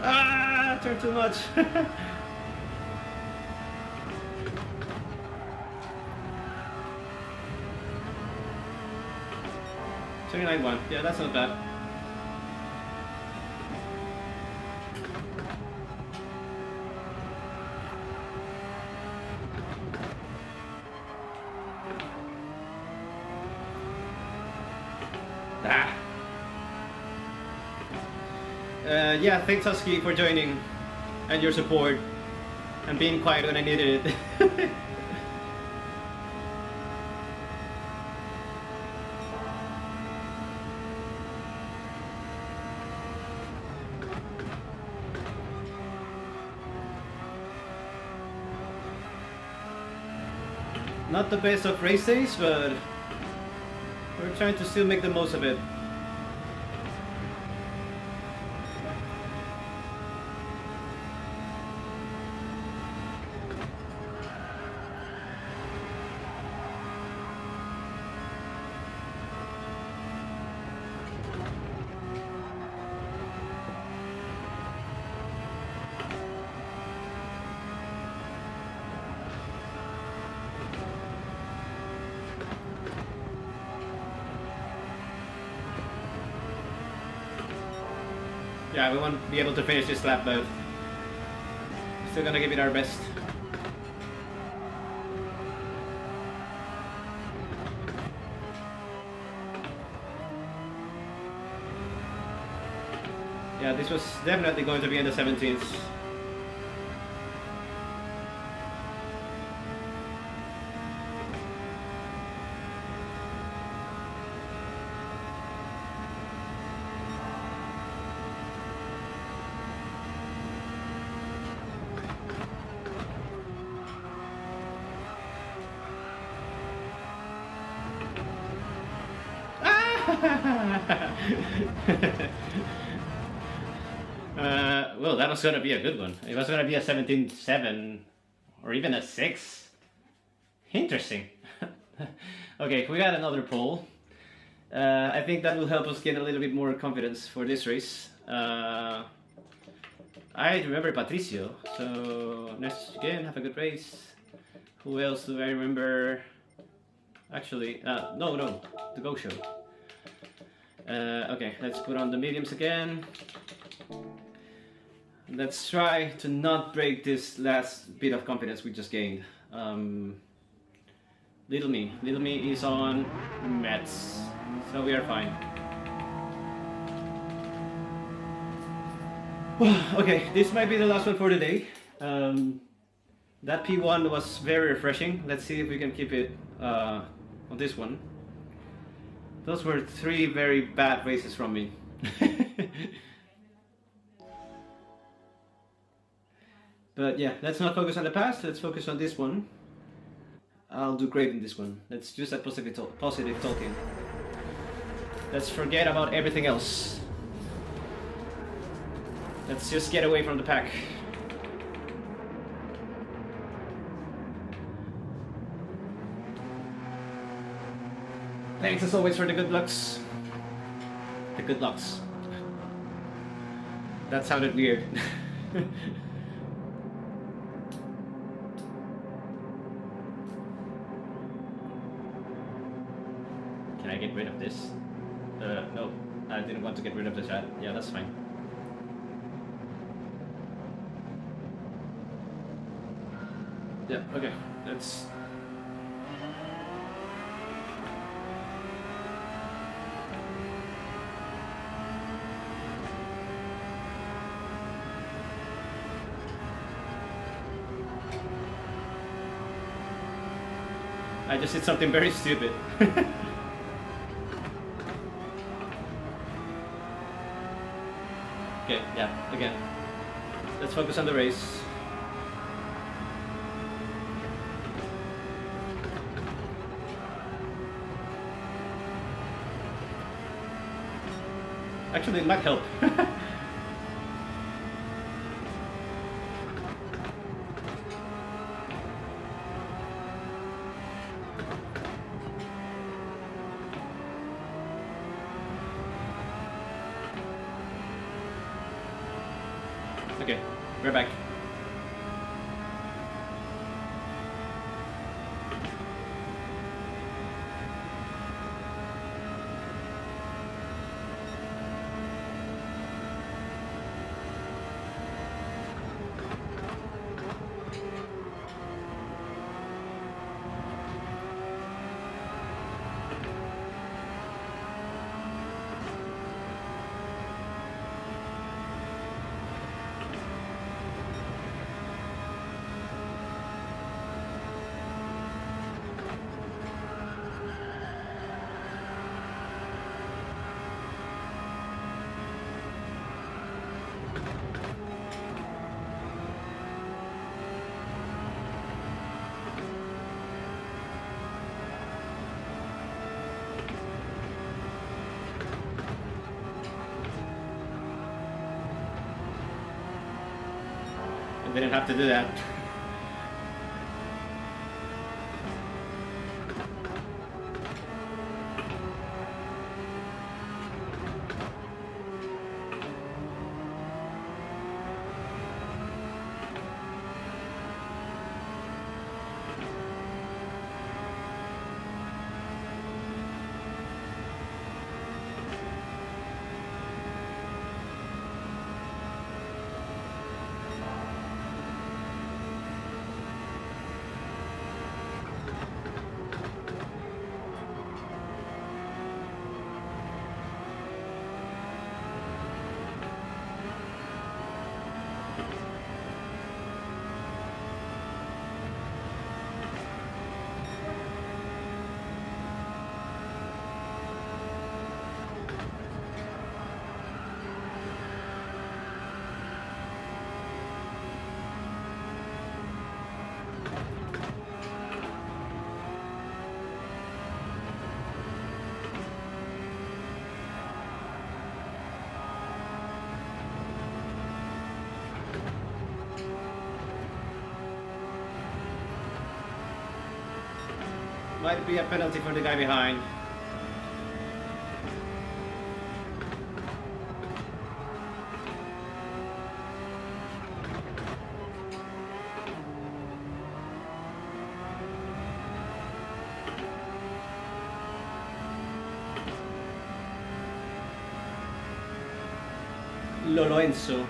Ah, turned too much. 29.1. Yeah, that's not bad. Yeah, thanks Husky for joining and your support and being quiet when I needed it. Not the best of race days, but we're trying to still make the most of it. Yeah, we won't be able to finish this lap, but still gonna give it our best. Yeah, this was definitely going to be in the 17th. Well, that was gonna be a good one. It was gonna be a 17.7 or even a 6. Interesting. Okay, we got another pole. I think that will help us get a little bit more confidence for this race. I remember Patricio, so nice again, have a good race. Who else do I remember? Actually, no, the Go Show. Okay, let's put on the mediums again. Let's try to not break this last bit of confidence we just gained. Little me is on Mets, so we are fine. Okay, this might be the last one for today. That P1 was very refreshing. Let's see if we can keep it on this one. Those were 3 very bad races from me. But yeah, let's not focus on the past, let's focus on this one. I'll do great in this one. Let's use that positive talking. Let's forget about everything else. Let's just get away from the pack. Thanks as always for the good lucks. The good lucks. That sounded weird. Can I get rid of this? No, I didn't want to get rid of the chat. Yeah, that's fine. Yeah, okay, let's... I just did something very stupid. Okay, yeah, again. Let's focus on the race. Actually, it might help. Okay, we're back. I didn't have to do that. Might be a penalty for the guy behind. Lorenzo.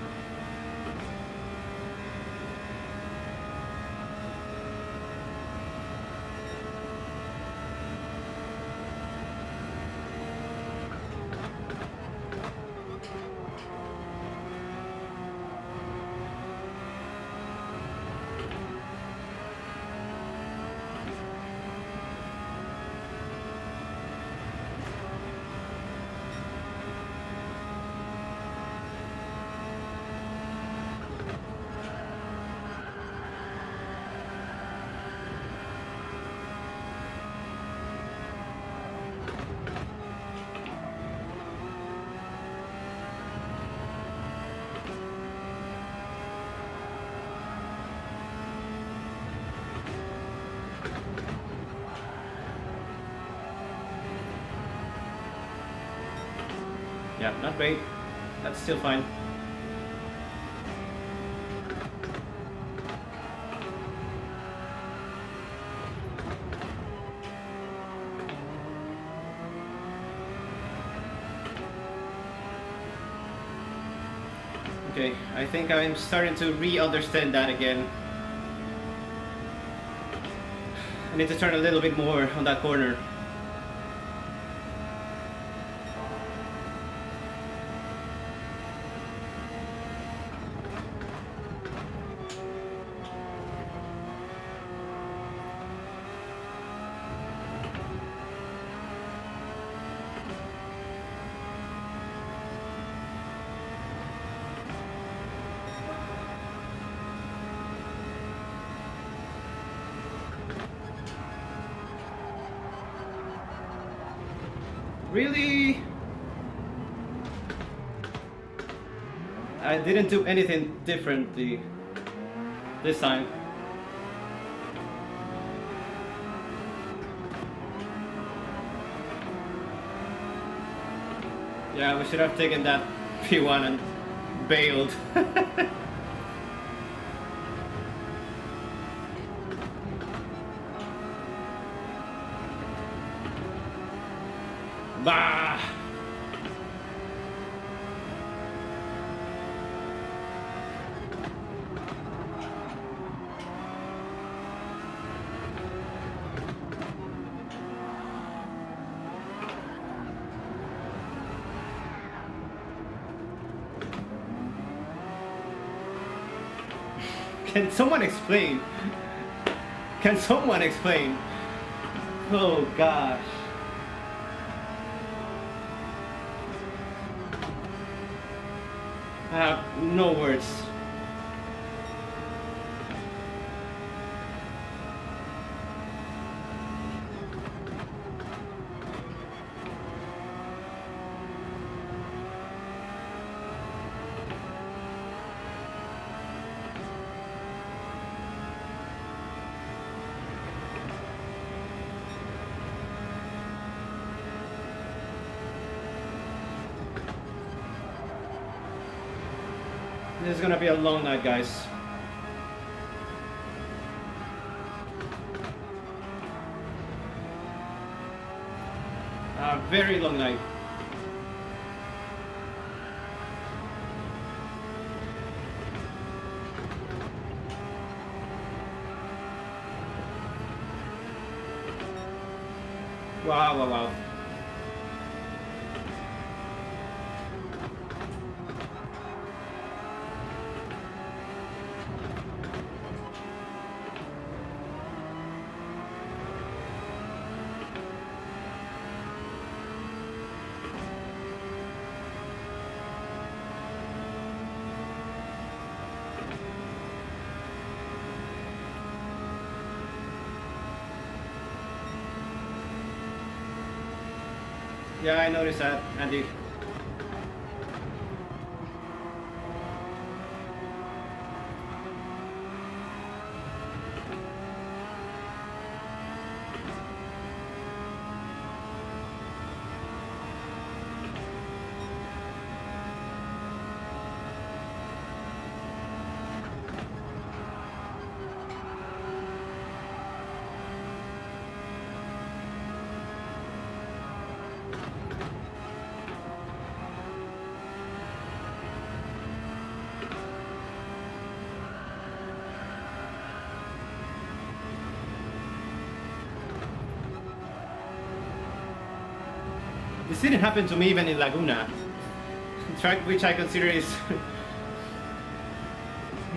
Yeah, not great. That's still fine. Okay, I think I'm starting to re-understand that again. I need to turn a little bit more on that corner. Really? I didn't do anything differently this time. Yeah, we should have taken that P1 and bailed. Bah! Can someone explain? Can someone explain? Oh gosh. I have no words. This is gonna be a long night, guys. A very long night. Wow, wow, wow. Yeah, I noticed that, Andy. This didn't happen to me even in Laguna, a track which I consider is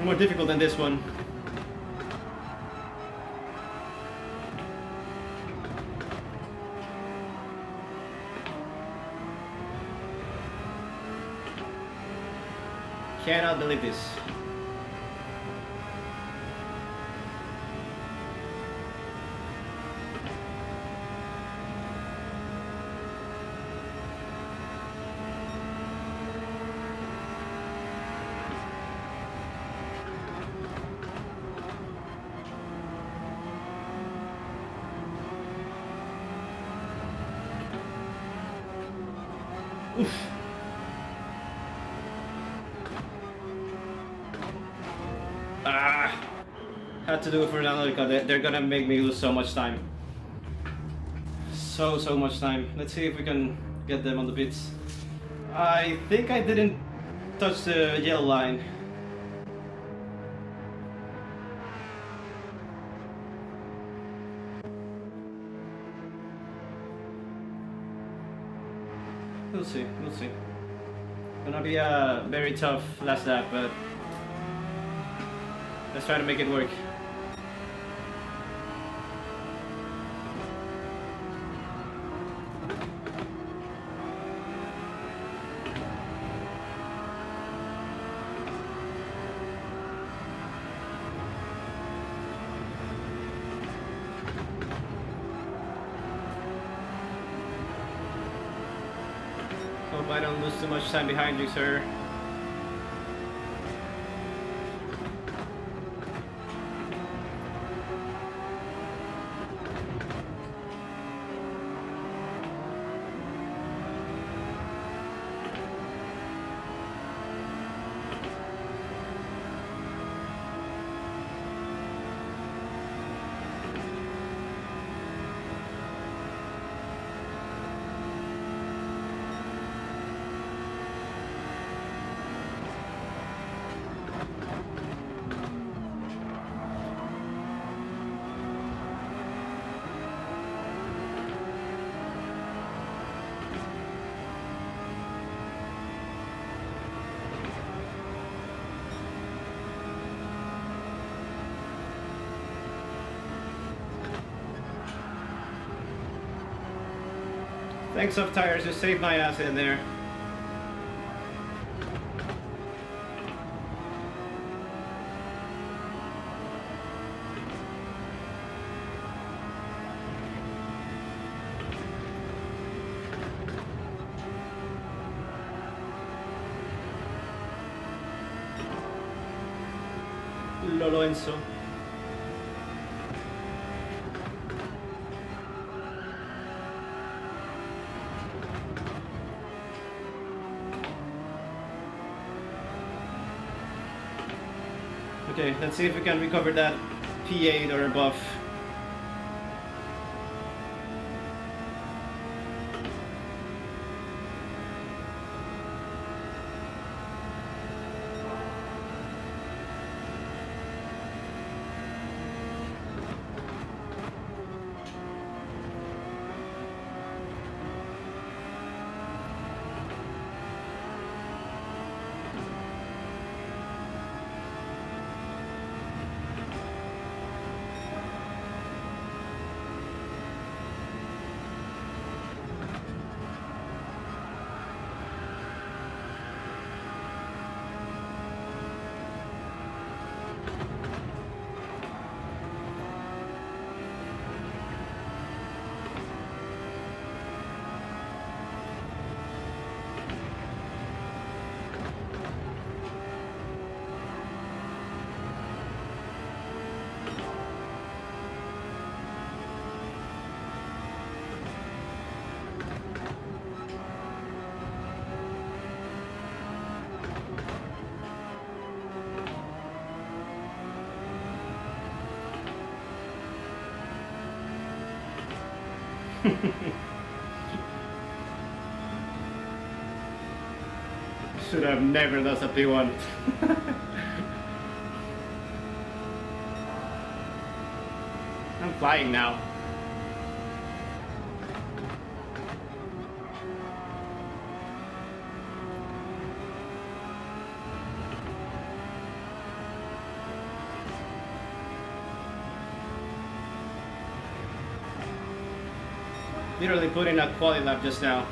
more difficult than this one. Cannot believe this. Oof. Had to do it for Analytica. They're gonna make me lose so much time. So much time. Let's see if we can get them on the pits. I think I didn't touch the yellow line. We'll see, we'll see. Gonna be a very tough last lap, but let's try to make it work. Hope I don't lose too much time behind you, sir. Thanks up tires, just saved my ass in there. Lorenzo. Okay, let's see if we can recover that P8 or above. Should have never lost a P1. I'm flying now. literally put in a quality lap just now.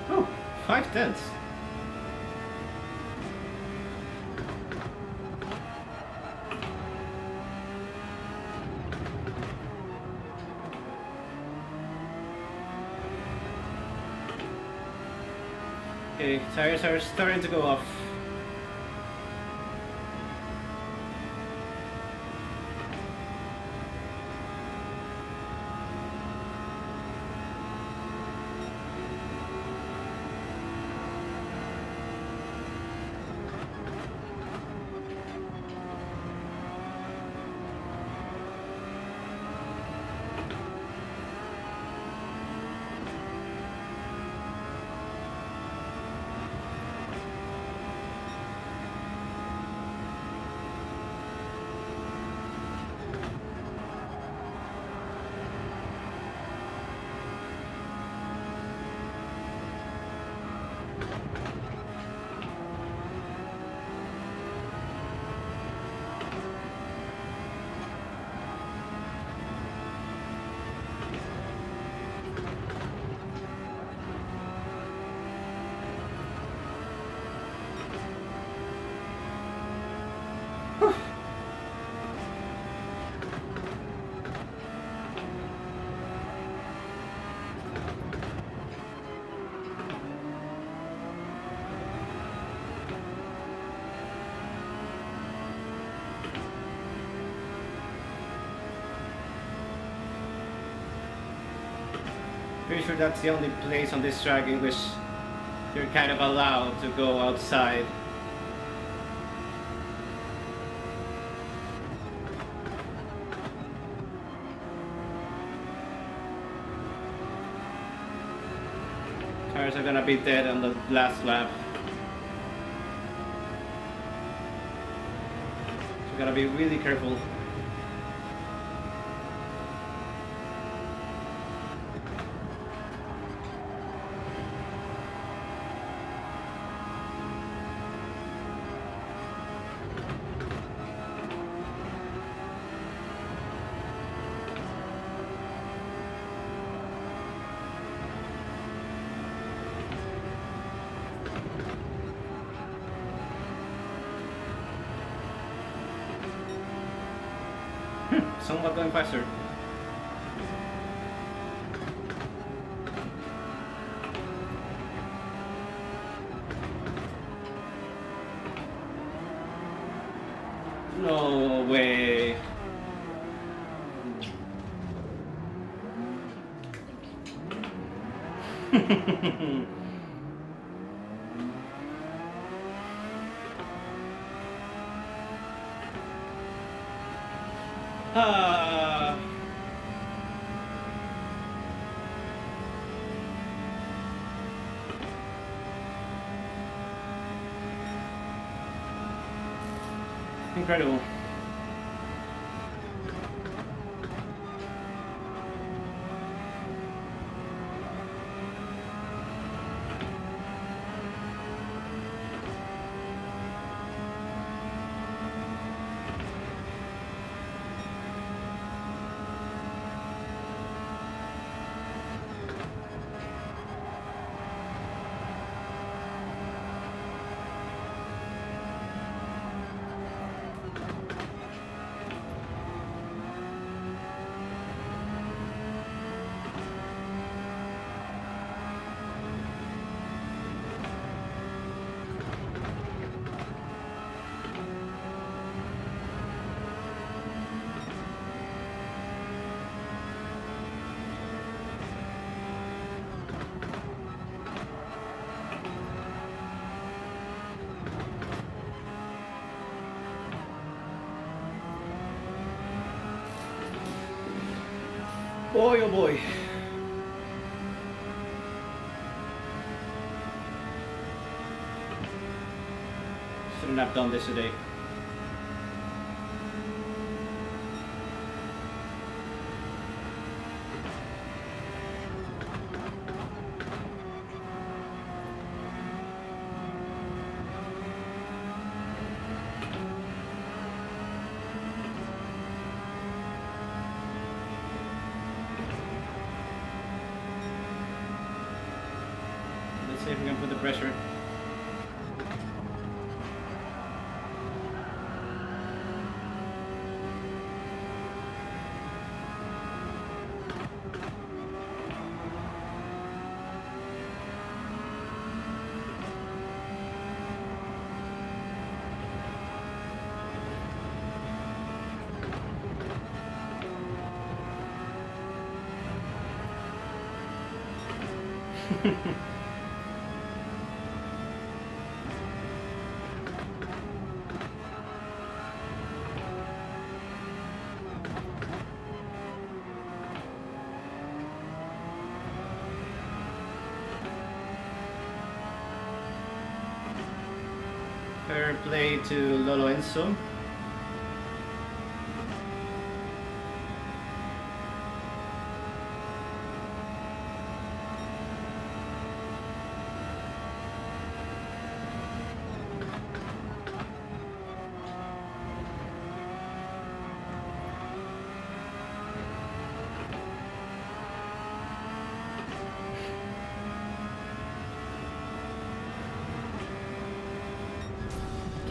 Oh, 5/10. Okay, tires are starting to go off. Pretty sure that's the only place on this track in which you're kind of allowed to go outside. Cars are gonna be dead on the last lap. So you gotta be really careful. Somewhat going faster. No way. Ah. Incredible. Boy, oh boy. Shouldn't have done this today. Let's see if we can put the pressure. Fair play to Lolo Enzo.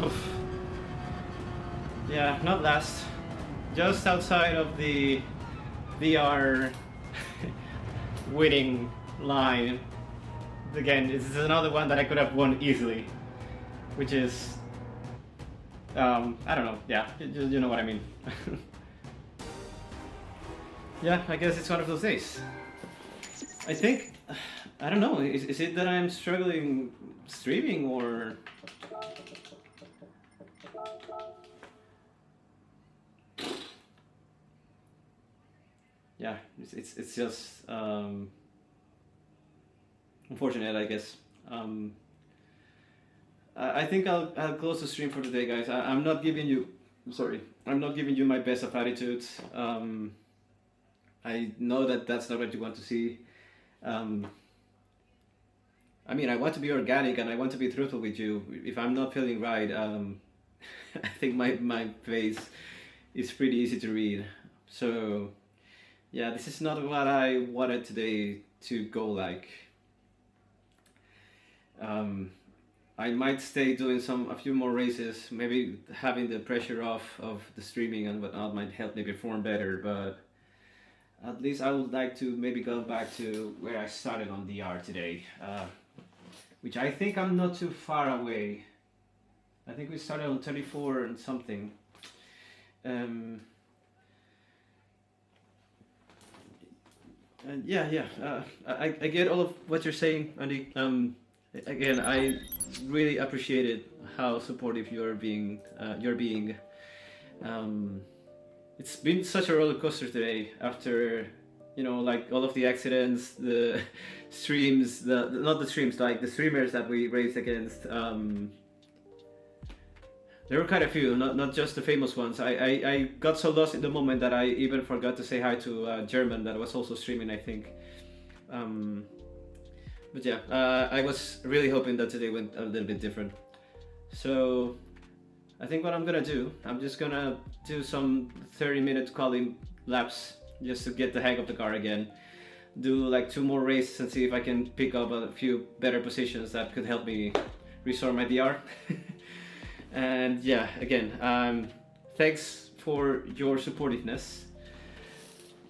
Oof. Yeah, not last. Just outside of the VR winning line. Again, this is another one that I could have won easily, which is, I don't know, yeah, you know what I mean. Yeah, I guess it's one of those days. I think, I don't know, is it that I'm struggling streaming or... Yeah, it's just unfortunate, I guess. I think I'll close the stream for today, guys. I'm not giving you, I'm not giving you my best of attitudes. I know that that's not what you want to see. I mean, I want to be organic and I want to be truthful with you. If I'm not feeling right, I think my face is pretty easy to read. So yeah, this is not what I wanted today to go like. I might stay doing a few more races, maybe having the pressure off of the streaming and whatnot might help me perform better, but at least I would like to maybe go back to where I started on DR today, which I think I'm not too far away. I think we started on 34 and something. And yeah, I get all of what you're saying, Andy. Again, I really appreciated how supportive you're being. It's been such a roller coaster today after, you know, like all of the accidents, the streams, not the streams, like the streamers that we raced against. There were quite a few, not just the famous ones. I got so lost in the moment that I even forgot to say hi to German that was also streaming, I think. But yeah, I was really hoping that today went a little bit different. So I think what I'm gonna do, I'm just gonna do some 30-minute quality laps just to get the hang of the car again. Do like 2 more races and see if I can pick up a few better positions that could help me restore my DR. And yeah, again, thanks for your supportiveness.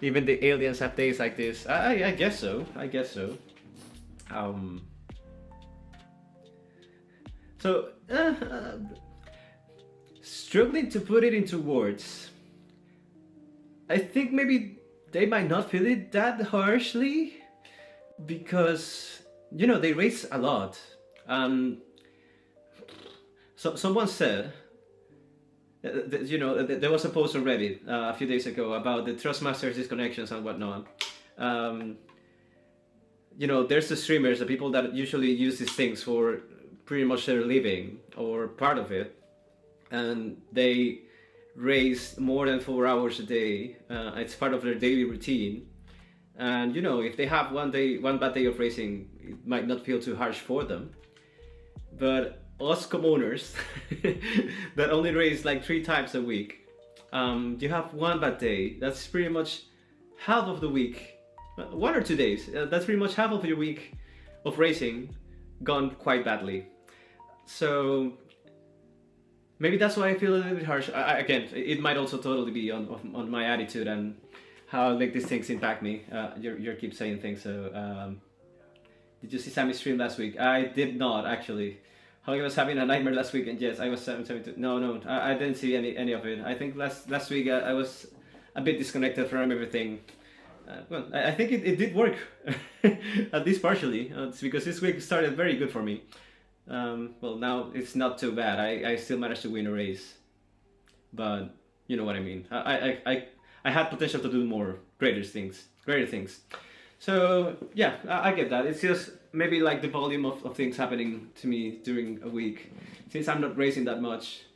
Even the aliens have days like this. I guess so. I guess so. Struggling to put it into words. I think maybe they might not feel it that harshly because, you know, they race a lot. So someone said, you know, there was a post on Reddit a few days ago about the Thrustmaster disconnections and whatnot. You know, there's the streamers, the people that usually use these things for pretty much their living or part of it, and they race more than 4 hours a day. It's part of their daily routine, and you know, if they have one bad day of racing, it might not feel too harsh for them. But us commoners that only race like 3 times a week, you have one bad day, that's pretty much half of the week, 1 or 2 days, that's pretty much half of your week of racing gone quite badly. So maybe that's why I feel a little bit harsh. Again, it might also totally be on my attitude and how like these things impact me. You keep saying things. So did you see Sammy's stream last week? I did not actually. Holly was having a nightmare last week, and yes, I was 772. No, I didn't see any of it. I think last week I was a bit disconnected from everything. Well, I think it did work, at least partially. It's because this week started very good for me. Well, now it's not too bad. I still managed to win a race, but you know what I mean. I had potential to do more, greater things. So yeah, I get that. It's just maybe like the volume of things happening to me during a week. Since I'm not racing that much,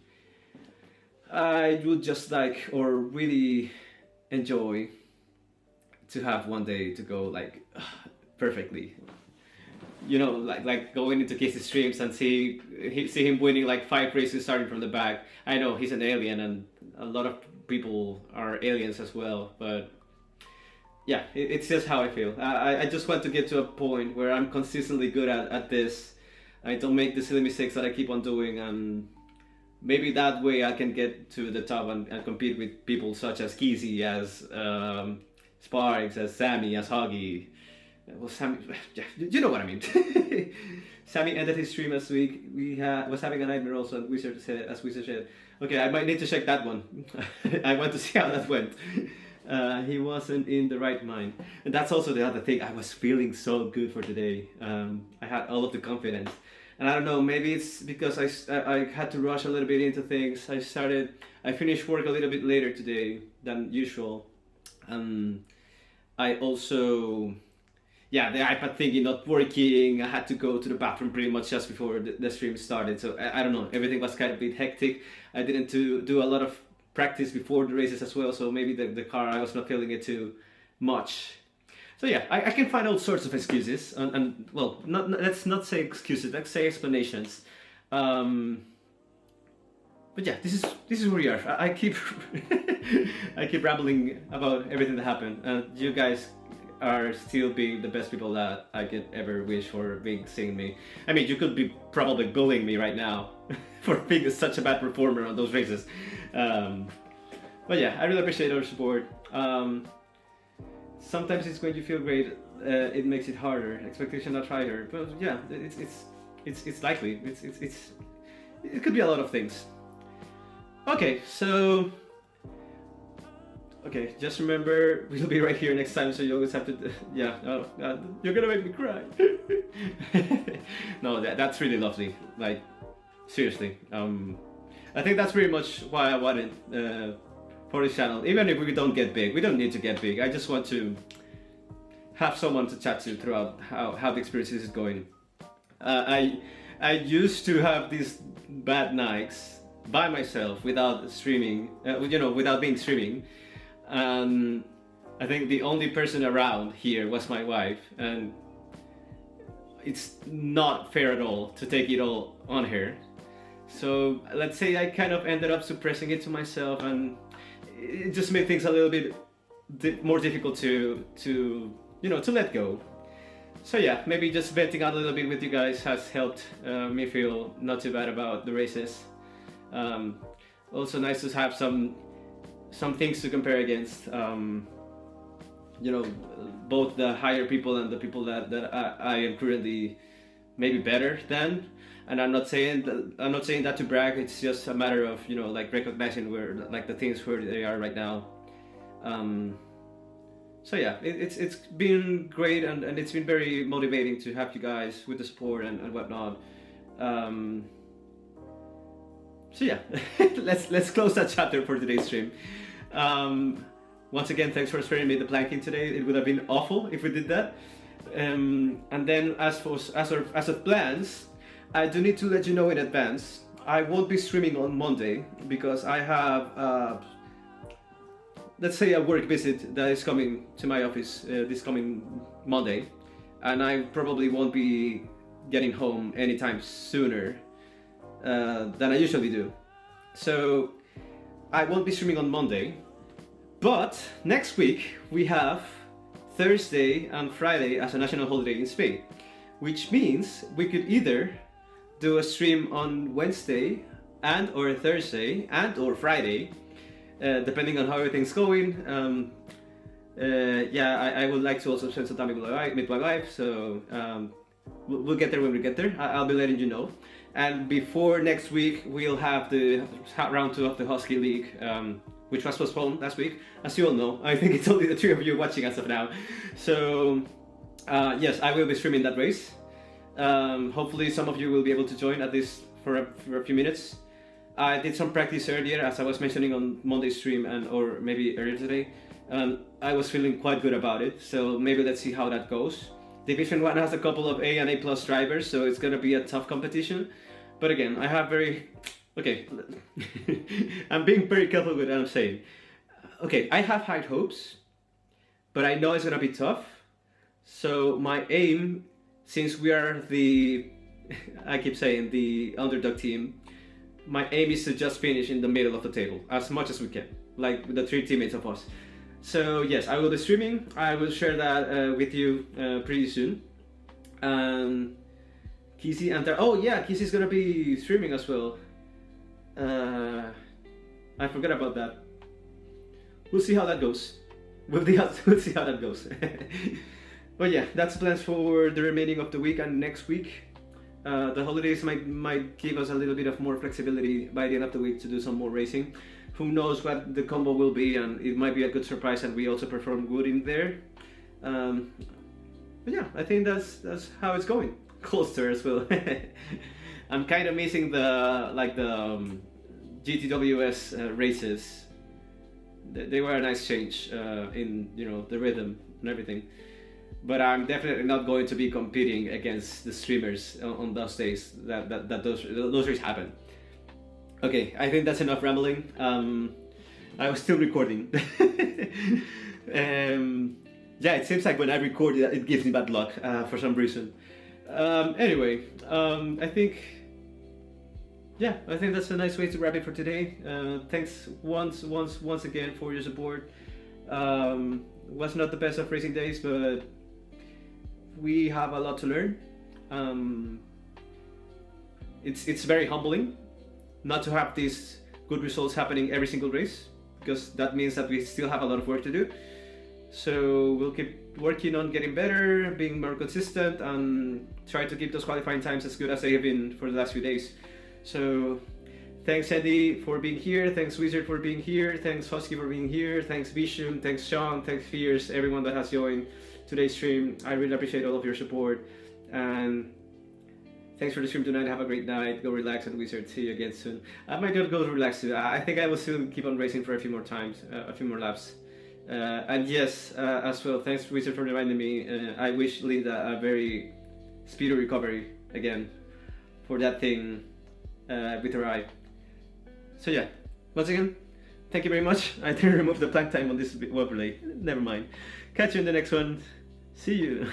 I would just like, or really enjoy to have one day to go like perfectly. You know, like going into Casey's streams and see him winning like 5 races starting from the back. I know he's an alien, and a lot of people are aliens as well, but yeah, it's just how I feel. I just want to get to a point where I'm consistently good at this. I don't make the silly mistakes that I keep on doing, and maybe that way I can get to the top and compete with people such as Keezy, as Sparks, as Sammy, as Hoggy. Well, Sammy, you know what I mean. Sammy ended his stream last week. Was having a nightmare also, and Wizard said, okay, I might need to check that one. I want to see how that went. He wasn't in the right mind, and that's also the other thing. I was feeling so good for today. I had all of the confidence, and I don't know, maybe it's because I had to rush a little bit into things. I finished work a little bit later today than usual. I also, yeah, the iPad thingy not working. I had to go to the bathroom pretty much just before the stream started. So I don't know, everything was kind of a bit hectic. I didn't do a lot of practice before the races as well, so maybe the car, I was not feeling it too much. So yeah, I can find all sorts of excuses, and well, let's not say excuses, let's say explanations. But yeah, this is where we are. I keep I keep rambling about everything that happened, and you guys are still being the best people that I could ever wish for seeing me. I mean, you could be probably bullying me right now for being such a bad performer on those races. But yeah, I really appreciate your support. Sometimes it's going to feel great. It makes it harder. Expectation not higher. But yeah, it's likely. It could be a lot of things. Okay, so okay, just remember we'll be right here next time. So you always have to. Yeah, oh God, you're gonna make me cry. No, that's really lovely. Like seriously. I think that's pretty much why I wanted for this channel. Even if we don't get big, we don't need to get big. I just want to have someone to chat to throughout how the experience is going. I used to have these bad nights by myself without streaming, without being streaming. I think the only person around here was my wife, and it's not fair at all to take it all on her. So let's say I kind of ended up suppressing it to myself, and it just made things a little bit more difficult to let go. So yeah, maybe just venting out a little bit with you guys has helped me feel not too bad about the races. Also nice to have some things to compare against. Both the higher people and the people that I am currently maybe better than. And I'm not saying that to brag. It's just a matter of recognizing where the things where they are right now. So yeah, it's been great, and it's been very motivating to have you guys with the support and whatnot. So yeah, let's close that chapter for today's stream. Once again, thanks for sparing me the planking today. It would have been awful if we did that. And then as of plans, I do need to let you know in advance, I won't be streaming on Monday because I have, let's say, a work visit that is coming to my office this coming Monday, and I probably won't be getting home anytime sooner than I usually do. So I won't be streaming on Monday, but next week we have Thursday and Friday as a national holiday in Spain, which means we could either do a stream on Wednesday and or Thursday and or Friday, depending on how everything's going. Yeah, I would like to also spend some time with my wife, so we'll get there when we get there. I'll be letting you know. And before next week, we'll have the round 2 of the Husky League, which was postponed last week. As you all know, I think it's only the 3 of you watching as of now. So yes, I will be streaming that race. Hopefully some of you will be able to join at least for a few minutes. I did some practice earlier, as I was mentioning on Monday's stream, or maybe earlier today. I was feeling quite good about it, so maybe let's see how that goes. Division 1 has a couple of A and A plus drivers, so it's gonna be a tough competition. But again, I have okay, I'm being very careful with what I'm saying. Okay, I have high hopes, but I know it's gonna be tough. So my aim, since we are I keep saying the underdog team, my aim is to just finish in the middle of the table as much as we can, like with the 3 teammates of us. So yes, I will be streaming. I will share that with you pretty soon. Kizzy and oh yeah, Kizzy's gonna be streaming as well. I forgot about that. We'll see how that goes. We'll see how that goes. But yeah, that's plans for the remaining of the week and next week. The holidays might give us a little bit of more flexibility by the end of the week to do some more racing. Who knows what the combo will be, and it might be a good surprise and we also perform good in there. But yeah, I think that's how it's going. Closer as well. I'm kind of missing the GTWS races. They were a nice change in the rhythm and everything. But I'm definitely not going to be competing against the streamers on those days that those races happen. Okay, I think that's enough rambling. I was still recording. Yeah, it seems like when I record it gives me bad luck for some reason. Anyway, I think that's a nice way to wrap it for today. Thanks once again for your support. Was not the best of racing days, but we have a lot to learn. It's very humbling not to have these good results happening every single race, because that means that we still have a lot of work to do. So we'll keep working on getting better, being more consistent, and try to keep those qualifying times as good as they have been for the last few days. So thanks Andy for being here, thanks Wizard for being here, thanks Husky for being here, thanks Vishum, thanks Sean, thanks Fierce, everyone that has joined today's stream. I really appreciate all of your support, and thanks for the stream tonight. Have a great night. Go relax, and Wizard, see you again soon. I might not go relax too. I think I will still keep on racing for a few more times, a few more laps. And yes, as well, thanks Wizard for reminding me. I wish Linda a very speedy recovery again for that thing with her eye. So yeah, once again, thank you very much. I didn't remove the blank time on this overlay. Never mind. Catch you in the next one. See you.